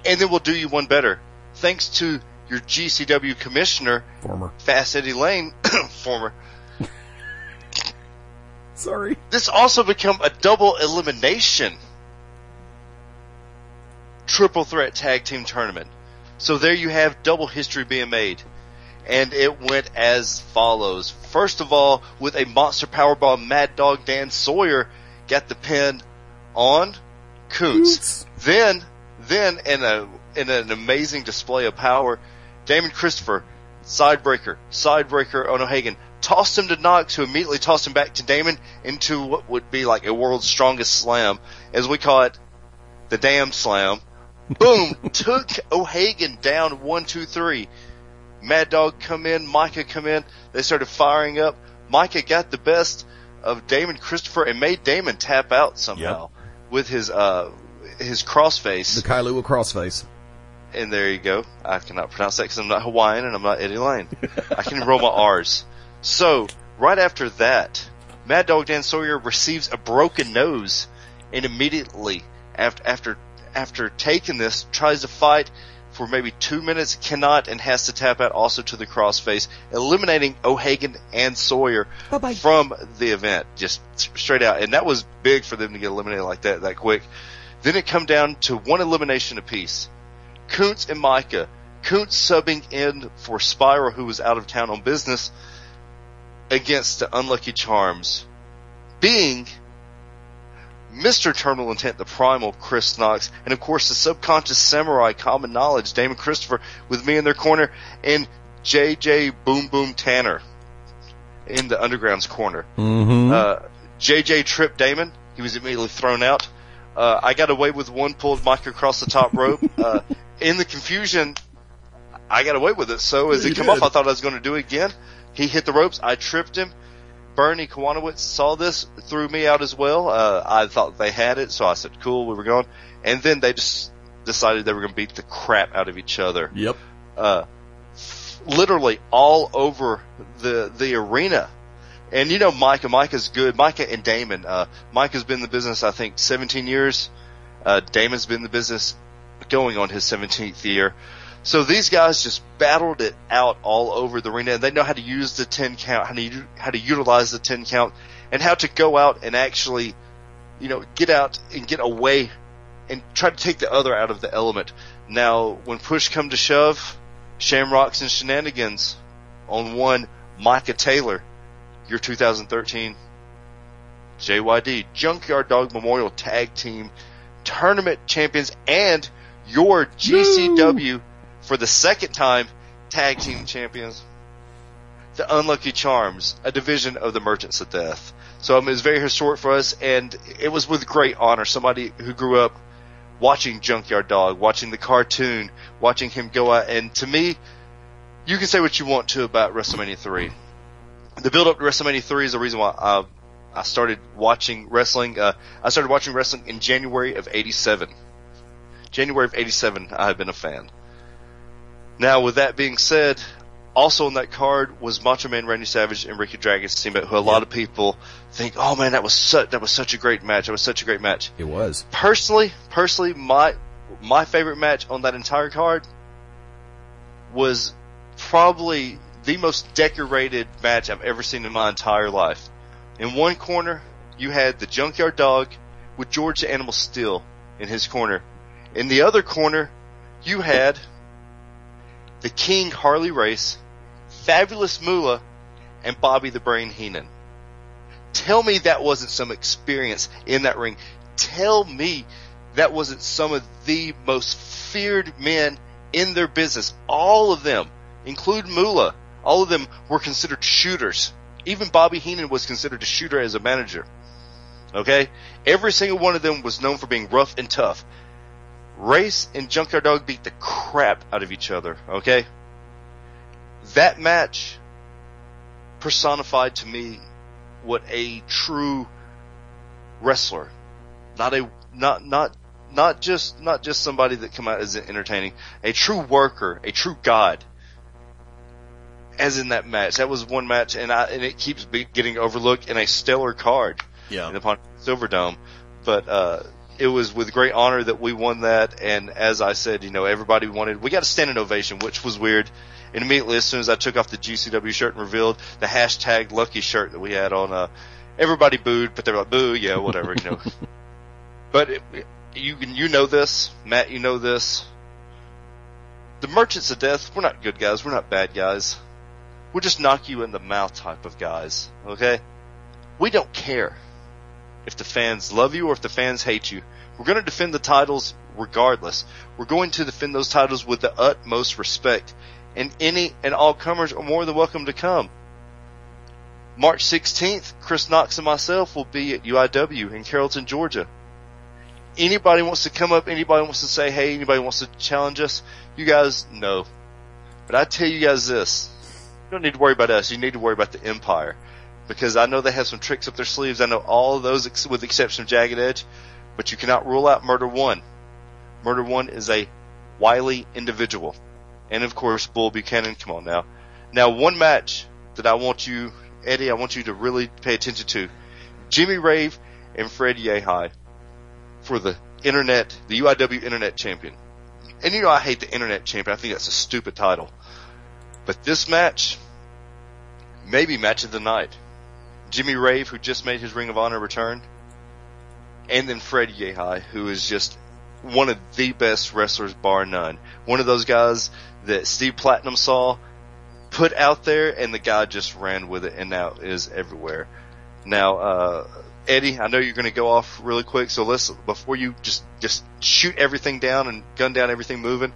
And then we'll do you one better. Thanks to your GCW commissioner, Former. Fast Eddie Lane, former. Sorry. This also became a double elimination triple threat tag team tournament. So there you have double history being made. And it went as follows. First of all, with a monster powerbomb, Mad Dog Dan Sawyer got the pin on Kuntz. Then in an amazing display of power, Damon Christopher, sidebreaker on O'Hagan, tossed him to Knox, who immediately tossed him back to Damon into what would be like a world's strongest slam, as we call it, the Damn Slam. Boom! Took O'Hagan down 1, 2, 3. Mad Dog come in, Micah come in. They started firing up. Micah got the best of Damon Christopher and made Damon tap out somehow with his crossface. The Kailua crossface. And there you go. I cannot pronounce that because I'm not Hawaiian and I'm not Eddie Lane. I can roll my R's. So, right after that, Mad Dog Dan Sawyer receives a broken nose and immediately after taking this, tries to fight for maybe 2 minutes, cannot, and has to tap out also to the crossface, eliminating O'Hagan and Sawyer from the event, just straight out. And that was big for them to get eliminated like that quick. Then it come down to one elimination apiece. Kuntz and Micah. Kuntz subbing in for Spiral, who was out of town on business, against the Unlucky Charms, being Mr. Terminal Intent, the Primal, Chris Knox, and of course the Subconscious Samurai, Common Knowledge, Damon Christopher, with me in their corner, and JJ Boom Boom Tanner in the Underground's corner. JJ tripped Damon. He was immediately thrown out. I got away with one, pulled Mike across the top rope. In the confusion, I got away with it. So as it came off, I thought I was going to do it again. He hit the ropes. I tripped him. Bernie Kowanowitz saw this, threw me out as well. I thought they had it, so I said, cool, we were going. And then they just decided they were going to beat the crap out of each other. Yep. Literally all over the arena. And you know Micah's good. Micah and Damon. Micah's been in the business, I think, 17 years. Damon's been in the business going on his 17th year. So these guys just battled it out all over the arena, and they know how to use the 10 count, how to utilize the 10 count, and how to go out and actually, get out and get away and try to take the other out of the element. Now, when push come to shove, Shamrocks and Shenanigans on one, Micah Taylor, your 2013 JYD Junkyard Dog Memorial Tag Team Tournament Champions, and your GCW for the second time Tag Team Champions, the Unlucky Charms, a division of the Merchants of Death. So it was very historic for us, and it was with great honor. Somebody who grew up watching Junkyard Dog, watching the cartoon, watching him go out, and to me, you can say what you want to about WrestleMania 3. The build-up to WrestleMania 3 is the reason why I started watching wrestling. I started watching wrestling in January of 87. January of 87, I have been a fan. Now, with that being said, also on that card was Macho Man Randy Savage and Ricky Dragon Steamboat, who a lot of people think, oh man, that was such a great match. That was such a great match. It was. Personally, my favorite match on that entire card was probably the most decorated match I've ever seen in my entire life. In one corner, you had the Junkyard Dog with George the Animal Steel in his corner. In the other corner, you had the King Harley Race, Fabulous Moolah, and Bobby the Brain Heenan. Tell me that wasn't some experience in that ring. Tell me that wasn't some of the most feared men in their business. All of them, including Moolah, all of them were considered shooters. Even Bobby Heenan was considered a shooter as a manager. Okay? Every single one of them was known for being rough and tough. Race and Junkyard Dog beat the crap out of each other, okay? That match personified to me what a true wrestler, not just somebody that come out as entertaining, a true worker, a true god, as in that match. That was one match, and it keeps getting overlooked in a stellar card. Yeah. In the Silverdome. But it was with great honor that we won that, and as I said, everybody we got a standing ovation, which was weird. And immediately, as soon as I took off the GCW shirt and revealed the hashtag Lucky shirt that we had on, everybody booed, but they were like, boo, yeah, whatever, But you know this, Matt, you know this. The Merchants of Death, we're not good guys, we're not bad guys. We're just knock you in the mouth type of guys, okay? We don't care if the fans love you or if the fans hate you. We're going to defend the titles regardless. We're going to defend those titles with the utmost respect. And any and all comers are more than welcome to come. March 16th, Chris Knox and myself will be at UIW in Carrollton, Georgia. Anybody wants to come up, anybody wants to say hey, anybody wants to challenge us, you guys know. But I tell you guys this, you don't need to worry about us, you need to worry about the Empire. Because I know they have some tricks up their sleeves, I know all of those with the exception of Jagged Edge, but you cannot rule out Murder One. Murder One is a wily individual. And of course, Bull Buchanan, come on now. Now, one match that I want you, Eddie, I want you to really pay attention to. Jimmy Rave and Fred Yehai for the UIW Internet Champion. And I hate the Internet Champion. I think that's a stupid title. But this match, maybe match of the night. Jimmy Rave, who just made his Ring of Honor return. And then Fred Yehai, who is just one of the best wrestlers, bar none. One of those guys that Steve Platinum saw, put out there, and the guy just ran with it, and now is everywhere. Now, Eddie, I know you're going to go off really quick, so before you just shoot everything down and gun down everything moving,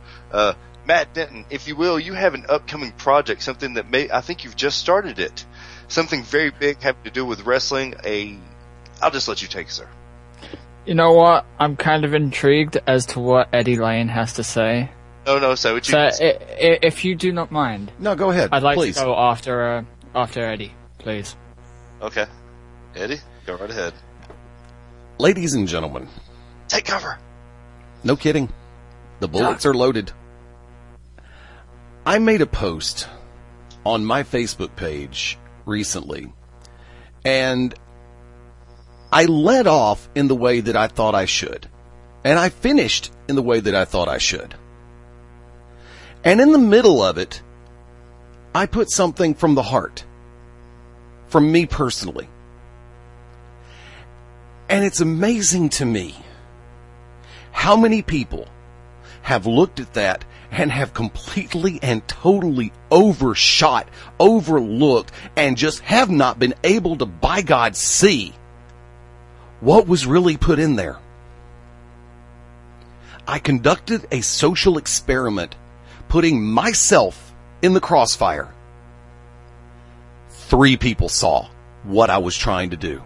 Matt Denton, if you will, you have an upcoming project, something that I think you've just started it. Something very big having to do with wrestling. I'll just let you take it, sir. You know what? I'm kind of intrigued as to what Eddie Lane has to say. No, say what you if you do not mind. No, go ahead. I'd like please. to go after Eddie, please. Okay. Eddie, go right ahead. Ladies and gentlemen. Take cover. No kidding. The bullets are loaded. I made a post on my Facebook page recently, and I led off in the way that I thought I should, and I finished in the way that I thought I should. And in the middle of it, I put something from the heart, from me personally. And it's amazing to me how many people have looked at that and have completely and totally overshot, overlooked, and just have not been able to, by God, see what was really put in there. I conducted a social experiment, putting myself in the crossfire. 3 people saw what I was trying to do.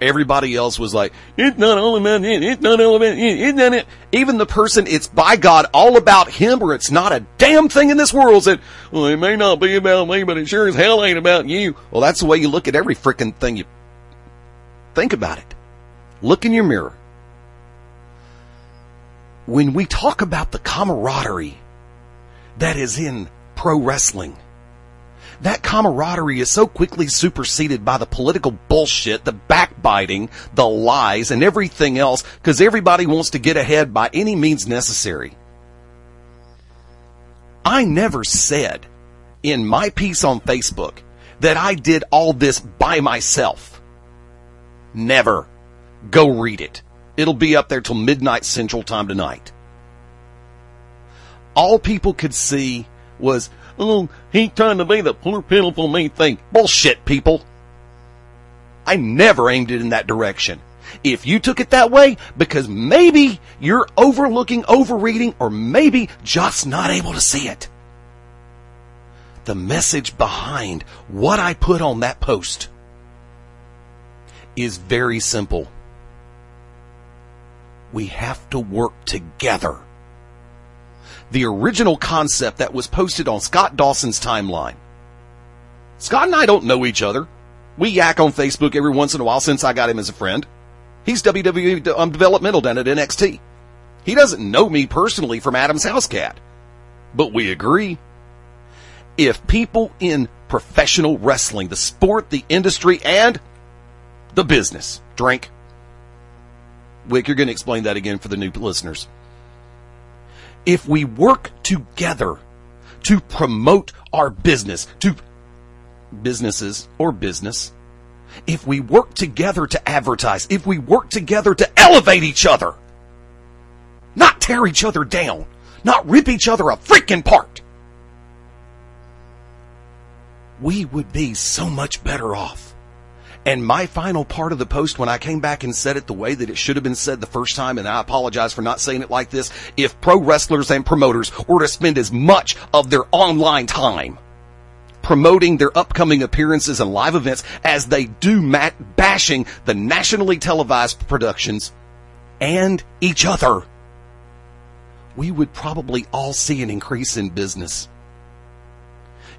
Everybody else was like, it's not all about it, it's not all about it, it's not it. Even the person, it's by God all about him, or it's not a damn thing in this world, said, well, it may not be about me, but it sure as hell ain't about you. Well, that's the way you look at every frickin' thing. You think about it. Look in your mirror. When we talk about the camaraderie that is in pro wrestling, that camaraderie is so quickly superseded by the political bullshit, the backbiting, the lies, and everything else, because everybody wants to get ahead by any means necessary. I never said in my piece on Facebook that I did all this by myself. Never. Go read it. It'll be up there till midnight Central Time tonight. All people could see was, oh, he's trying to be the poor, pitiful, mean thing. Bullshit, people. I never aimed it in that direction. If you took it that way, because maybe you're overlooking, overreading, or maybe just not able to see it. The message behind what I put on that post is very simple. We have to work together. The original concept that was posted on Scott Dawson's timeline. Scott and I don't know each other. We yak on Facebook every once in a while since I got him as a friend. He's WWE developmental down at NXT. He doesn't know me personally from Adam's House Cat. But we agree. if people in professional wrestling, the sport, the industry, and the business, drink. Wick, you're going to explain that again for the new listeners. If we work together to promote our businesses or business, if we work together to advertise, if we work together to elevate each other, not tear each other down, not rip each other a freaking apart, we would be so much better off. And my final part of the post, when I came back and said it the way that it should have been said the first time, and I apologize for not saying it like this, if pro wrestlers and promoters were to spend as much of their online time promoting their upcoming appearances and live events as they do bashing the nationally televised productions and each other, we would probably all see an increase in business.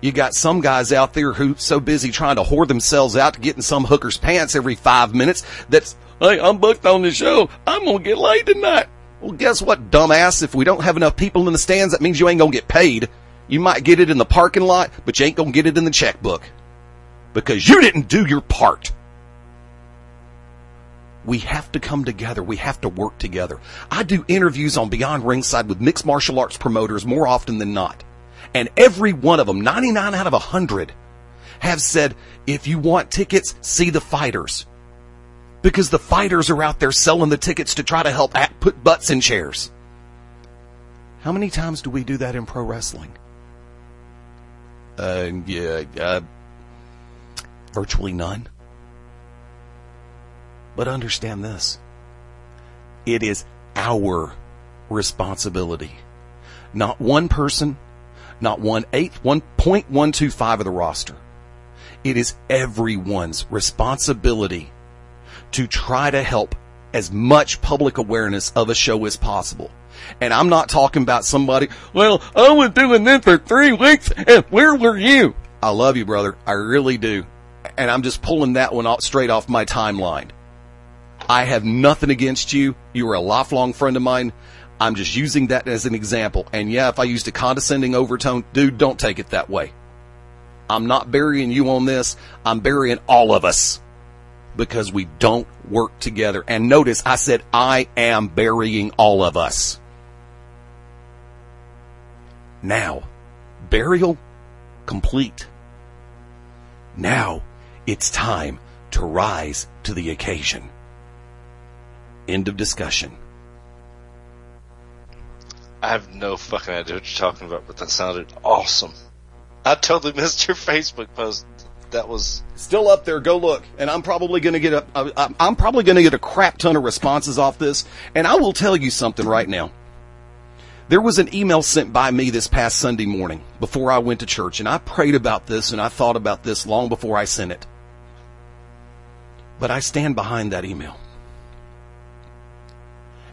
You got some guys out there who so busy trying to whore themselves out to get in some hooker's pants every 5 minutes that's, hey, I'm booked on the show, I'm going to get laid tonight. Well, guess what, dumbass? If we don't have enough people in the stands, that means you ain't going to get paid. You might get it in the parking lot, but you ain't going to get it in the checkbook. Because you didn't do your part. We have to come together. We have to work together. I do interviews on Beyond Ringside with mixed martial arts promoters more often than not. And every one of them, 99 out of 100, have said, if you want tickets, see the fighters. Because the fighters are out there selling the tickets to try to help put butts in chairs. How many times do we do that in pro wrestling? Virtually none. But understand this. It is our responsibility. Not one person, not 1/8, 1.125 of the roster. It is everyone's responsibility to try to help as much public awareness of a show as possible. And I'm not talking about somebody, well, I was doing this for 3 weeks, and where were you? I love you, brother. I really do. And I'm just pulling that one straight off my timeline. I have nothing against you. You are a lifelong friend of mine. I'm just using that as an example. And yeah, if I used a condescending overtone, dude, don't take it that way. I'm not burying you on this. I'm burying all of us. Because we don't work together. And notice, I said I am burying all of us. Now, burial complete. Now, it's time to rise to the occasion. End of discussion. I have no fucking idea what you're talking about, but that sounded awesome. I totally missed your Facebook post. That was still up there. Go look, and I'm probably going to get a crap ton of responses off this. And I will tell you something right now. There was an email sent by me this past Sunday morning before I went to church, and I prayed about this and I thought about this long before I sent it. But I stand behind that email.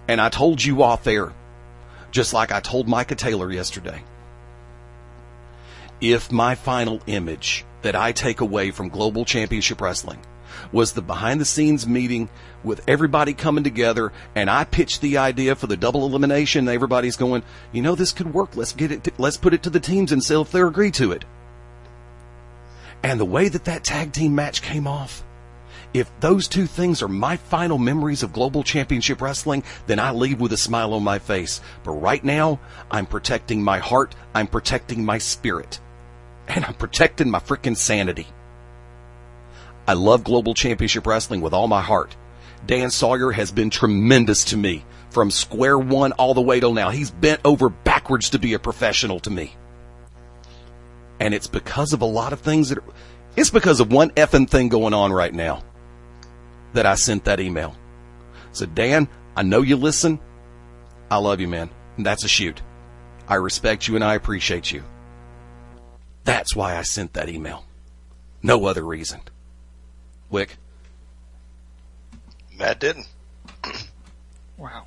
And I told you off there, just like I told Micah Taylor yesterday, if my final image that I take away from Global Championship Wrestling was the behind-the-scenes meeting with everybody coming together, and I pitched the idea for the double elimination, and everybody's going, you know, this could work. Let's put it to the teams and see if they'll agree to it. And the way that tag team match came off, if those two things are my final memories of Global Championship Wrestling, then I leave with a smile on my face. But right now, I'm protecting my heart, I'm protecting my spirit, and I'm protecting my freaking sanity. I love Global Championship Wrestling with all my heart. Dan Sawyer has been tremendous to me from square one all the way till now. He's bent over backwards to be a professional to me. And it's because of a lot of things it's because of one effing thing going on right now that I sent that email. So Dan, I know you listen. I love you, man. And that's a shoot. I respect you and I appreciate you. That's why I sent that email. No other reason. Wick? Matt didn't. Wow.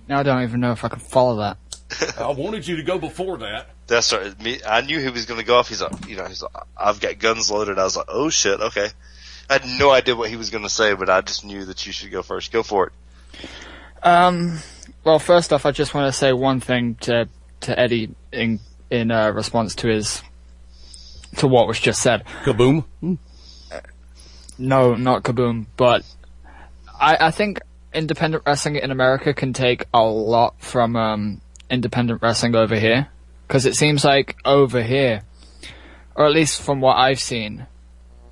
Now I don't even know if I can follow that. I wanted you to go before that. That's right. I knew he was going to go off. He's like, I've got guns loaded. I was like, oh shit, okay. I had no idea what he was going to say, but I just knew that you should go first. Go for it. Well, first off, I just want to say one thing to Eddie in in response to what was just said. Kaboom? No, not Kaboom, but I think independent wrestling in America can take a lot from independent wrestling over here, because it seems like over here, or at least from what I've seen,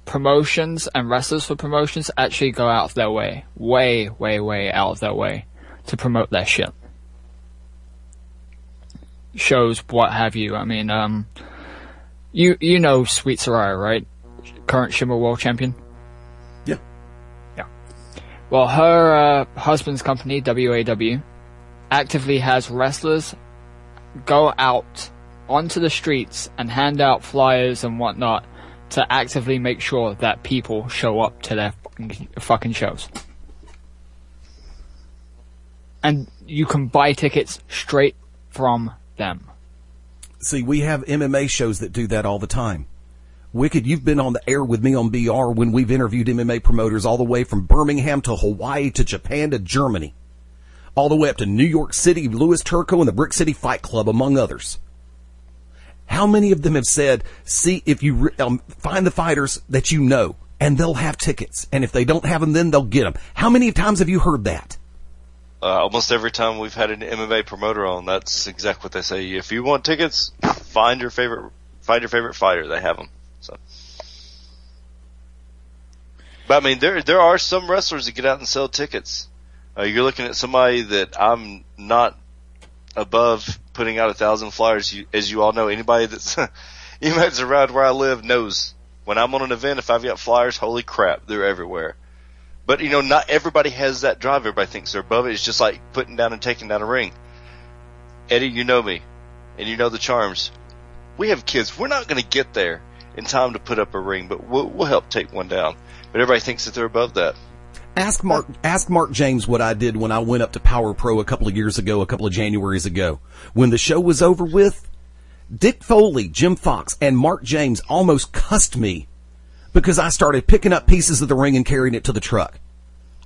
promotions and wrestlers for promotions actually go out of their way, way out of their way to promote their shit. Shows, what have you. I mean, you know Sweet Saraya, right? Current Shimmer World Champion? Yeah. Yeah. Well, her husband's company, WAW, actively has wrestlers go out onto the streets and hand out flyers and whatnot to actively make sure that people show up to their fucking shows. And you can buy tickets straight from them. See, we have MMA shows that do that all the time. Wicked, you've been on the air with me on BR when we've interviewed MMA promoters all the way from Birmingham to Hawaii to Japan to Germany. All the way up to New York City, Louis Turco and the Brick City Fight Club, among others. How many of them have said, see, if you find the fighters that you know, and they'll have tickets, and if they don't have them, then they'll get them. How many times have you heard that? Almost every time we've had an MMA promoter on, that's exactly what they say. If you want tickets, find your favorite fighter. They have them. So, but I mean, there are some wrestlers that get out and sell tickets. You're looking at somebody that I'm not above putting out 1,000 flyers. As you all know, anybody that's around where I live knows when I'm on an event, if I've got flyers, holy crap, they're everywhere. But, you know, not everybody has that drive. Everybody thinks they're above it. It's just like putting down and taking down a ring. Eddie, you know me, and you know the charms. We have kids. We're not going to get there in time to put up a ring, but we'll help take one down. But everybody thinks that they're above that. Ask Mark James what I did when I went up to Power Pro a couple of Januaries ago. When the show was over with, Dick Foley, Jim Fox, and Mark James almost cussed me because I started picking up pieces of the ring and carrying it to the truck.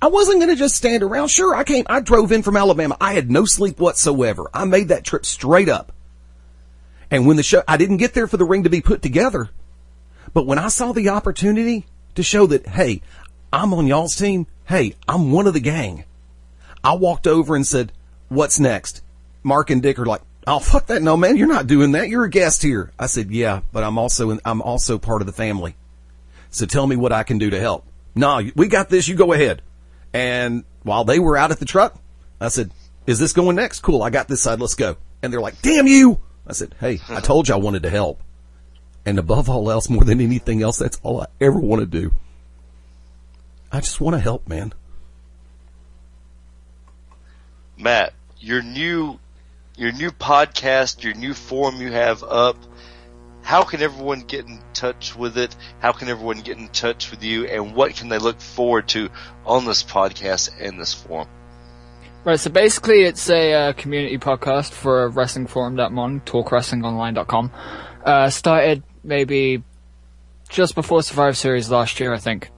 I wasn't going to just stand around. Sure, I drove in from Alabama. I had no sleep whatsoever. I made that trip straight up. And when the show, I didn't get there for the ring to be put together. But when I saw the opportunity to show that, hey, I'm on y'all's team. Hey, I'm one of the gang. I walked over and said, what's next? Mark and Dick are like, oh, fuck that. No, man, you're not doing that. You're a guest here. I said, yeah, but I'm also part of the family. So tell me what I can do to help. No, we got this. You go ahead. And while they were out at the truck, I said, is this going next? Cool. I got this side. Let's go. And they're like, damn you. I said, hey, I told you I wanted to help. And above all else, more than anything else, that's all I ever want to do. I just want to help, man. Matt, your new podcast, your new forum you have up, how can everyone get in touch with it? How can everyone get in touch with you? And what can they look forward to on this podcast and this forum? Right, so basically it's a community podcast for a wrestling forum that I'm on, talkwrestlingonline.com. Started maybe just before Survivor Series last year, I think.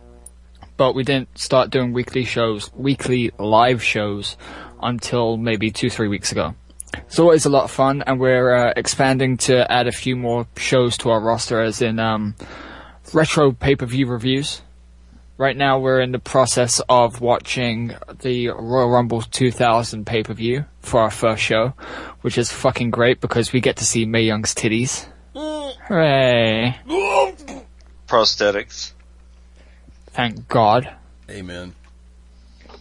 But we didn't start doing weekly live shows until maybe 2-3 weeks ago. It's always a lot of fun, and we're expanding to add a few more shows to our roster, as in retro pay-per-view reviews. Right now we're in the process of watching the Royal Rumble 2000 pay-per-view for our first show, which is fucking great because we get to see Mae Young's titties. Hooray. Prosthetics. Thank God. Amen.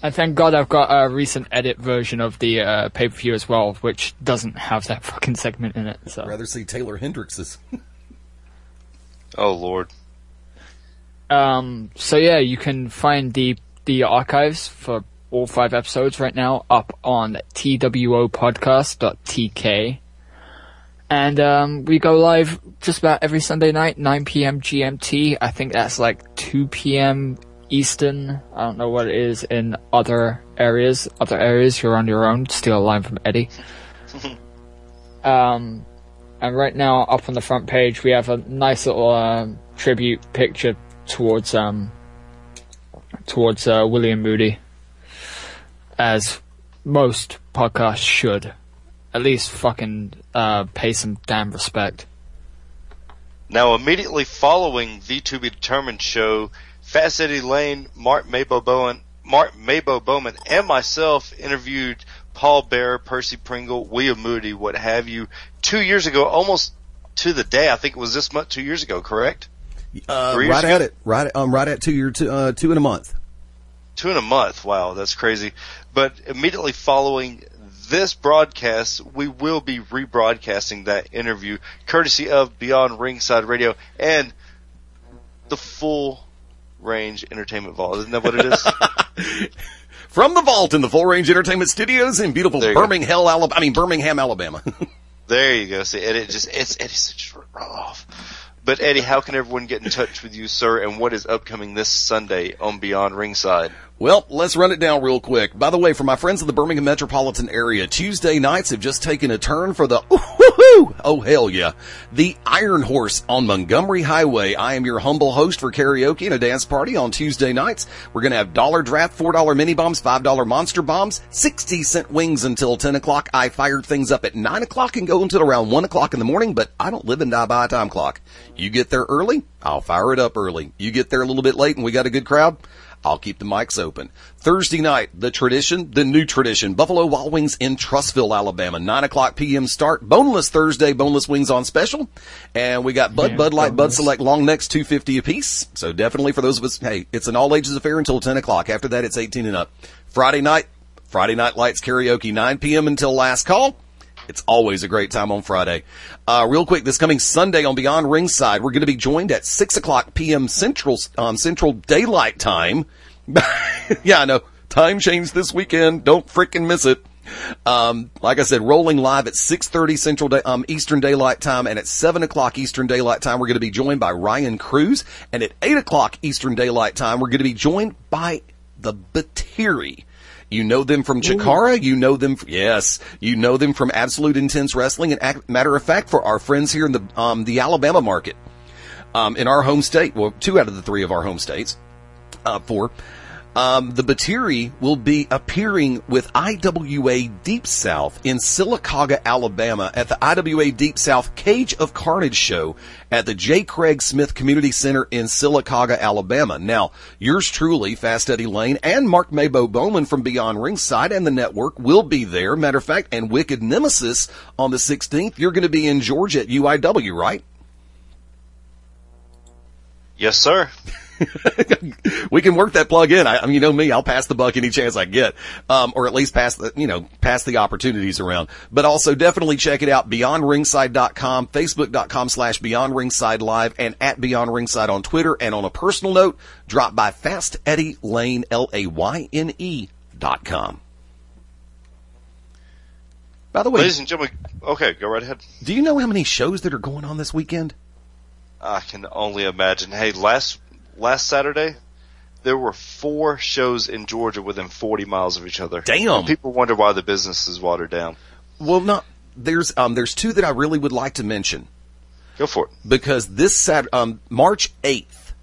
And thank God I've got a recent edit version of the pay-per-view as well, which doesn't have that fucking segment in it. So. I'd rather see Taylor Hendricks's. Oh, Lord. So yeah, you can find the archives for all 5 episodes right now up on twopodcast.tk. And we go live just about every Sunday night, 9 p.m. GMT. I think that's like 2 p.m. Eastern. I don't know what it is in other areas. Other areas, you're on your own. Steal a line from Eddie. And right now, up on the front page, we have a nice little tribute picture towards William Moody, as most podcasts should. at least fucking pay some damn respect. Now, immediately following the To Be Determined show, Fast Eddie Lane, Mark Mabo Bowman, and myself interviewed Paul Bearer, Percy Pringle, William Moody, what have you, 2 years ago, almost to the day. I think it was this month, 2 years ago, correct? Right at it. Right at 2 year, 2 in a month. 2 in a month. Wow, that's crazy. But immediately following this broadcast, we will be rebroadcasting that interview, courtesy of Beyond Ringside Radio and the Full Range Entertainment Vault. Isn't that what it is? From the vault in the Full Range Entertainment Studios in beautiful Birmingham, Alabama. There you go. See, Eddie's such a rough. But Eddie, how can everyone get in touch with you, sir, and what is upcoming this Sunday on Beyond Ringside? Well, let's run it down real quick. By the way, for my friends in the Birmingham metropolitan area, Tuesday nights have just taken a turn for the oh hell yeah, the Iron Horse on Montgomery Highway. I am your humble host for karaoke and a dance party on Tuesday nights. We're going to have $1 draft, $4 mini bombs, $5 monster bombs, 60-cent wings until 10 o'clock. I fired things up at 9 o'clock and go until around 1 o'clock in the morning, but I don't live and die by a time clock. You get there early, I'll fire it up early. You get there a little bit late and we got a good crowd, I'll keep the mics open. Thursday night, the new tradition, Buffalo Wild Wings in Trussville, Alabama, 9 o'clock p.m. start. Boneless Thursday, boneless wings on special. And we got Bud Light, Bud Select, long necks, $2.50 a piece. So definitely for those of us, hey, it's an all ages affair until 10 o'clock. After that, it's 18 and up. Friday Night Lights karaoke, 9 p.m. until last call. It's always a great time on Friday. Real quick, this coming Sunday on Beyond Ringside, we're going to be joined at 6 o'clock p.m. Central Daylight Time. Yeah, I know. Time change this weekend. Don't frickin' miss it. Like I said, rolling live at 6:30 Eastern Daylight Time, and at 7 o'clock Eastern Daylight Time, we're going to be joined by Ryan Cruz. And at 8 o'clock Eastern Daylight Time, we're going to be joined by the Batiri. You know them from Chikara. You know them from Absolute Intense Wrestling. And matter of fact, for our friends here in the Alabama market, in our home state, well, 2 out of the 3 of our home states, 4, the Batiri will be appearing with IWA Deep South in Sylacauga, Alabama at the IWA Deep South Cage of Carnage show at the J. Craig Smith Community Center in Sylacauga, Alabama. Now, yours truly, Fast Eddie Lane, and Mark Mabo Bowman from Beyond Ringside and the network will be there. Matter of fact, and Wicked Nemesis on the 16th. You're going to be in Georgia at UIW, right? Yes, sir. We can work that plug in. I mean, you know me, I'll pass the buck any chance I get, or at least pass the opportunities around. But also definitely check it out, beyondringside.com, facebook.com/Beyond Ringside Live, and at Beyond Ringside on Twitter. And on a personal note, drop by Fast Eddie Lane, LAYNE.com. By the way, ladies and gentlemen, okay, go right ahead. Do you know how many shows that are going on this weekend? I can only imagine. Hey, last Saturday, there were 4 shows in Georgia within 40 miles of each other. Damn. And people wonder why the business is watered down. Well, no, there's 2 that I really would like to mention. Go for it. Because this March 8th,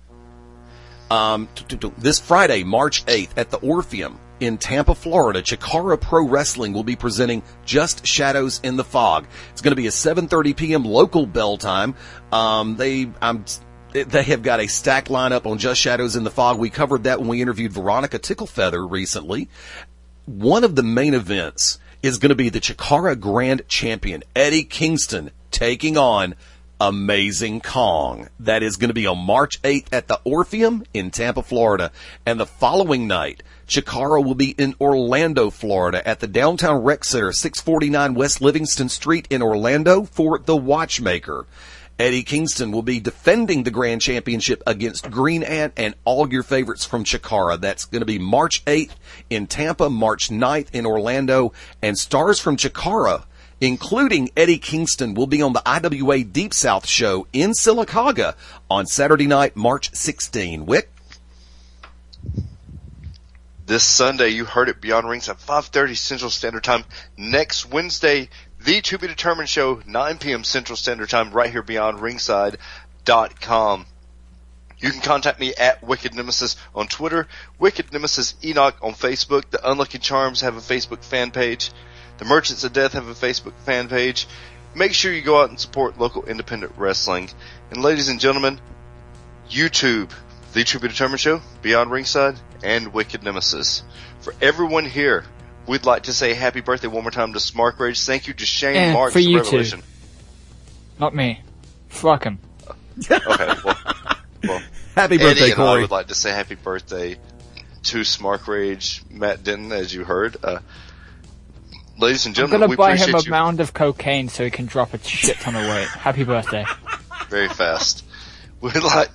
this Friday, March 8th, at the Orpheum in Tampa, Florida, Chikara Pro Wrestling will be presenting Just Shadows in the Fog. It's going to be a 7:30 p.m. local bell time. They have got a stacked lineup on Just Shadows in the Fog. We covered that when we interviewed Veronica Ticklefeather recently. One of the main events is going to be the Chikara Grand Champion, Eddie Kingston, taking on Amazing Kong. That is going to be on March 8th at the Orpheum in Tampa, Florida. And the following night, Chikara will be in Orlando, Florida at the Downtown Rec Center, 649 West Livingston Street in Orlando for The Watchmaker. Eddie Kingston will be defending the Grand Championship against Green Ant and all your favorites from Chikara. That's going to be March 8th in Tampa, March 9th in Orlando, and stars from Chikara, including Eddie Kingston, will be on the IWA Deep South show in Sylacauga on Saturday night, March 16. Wick? This Sunday, you heard it, Beyond Rings at 5:30 Central Standard Time. Next Wednesday, the To Be Determined show, 9 p.m. Central Standard Time, right here, beyondringside.com. You can contact me at Wicked Nemesis on Twitter, Wicked Nemesis Enoch on Facebook. The Unlucky Charms have a Facebook fan page. The Merchants of Death have a Facebook fan page. Make sure you go out and support local independent wrestling. And ladies and gentlemen, YouTube, The To Be Determined Show, Beyond Ringside, and Wicked Nemesis. For everyone here, we'd like to say happy birthday one more time to Smark Rage. Thank you to Shane Marks for you Revolution. two. Not me. Fuck him. Okay, well, Happy Eddie birthday, and I Corey. would like to say happy birthday to Smark Rage, Matt Denton, as you heard. Ladies and I'm gentlemen, gonna we buy him appreciate a you mound of cocaine so he can drop a shit ton of weight. Happy birthday. very fast. We'd like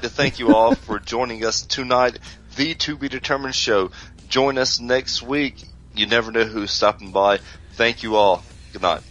to thank you all for joining us tonight. The To Be Determined Show. Join us next week. You never know who's stopping by. Thank you all. Good night.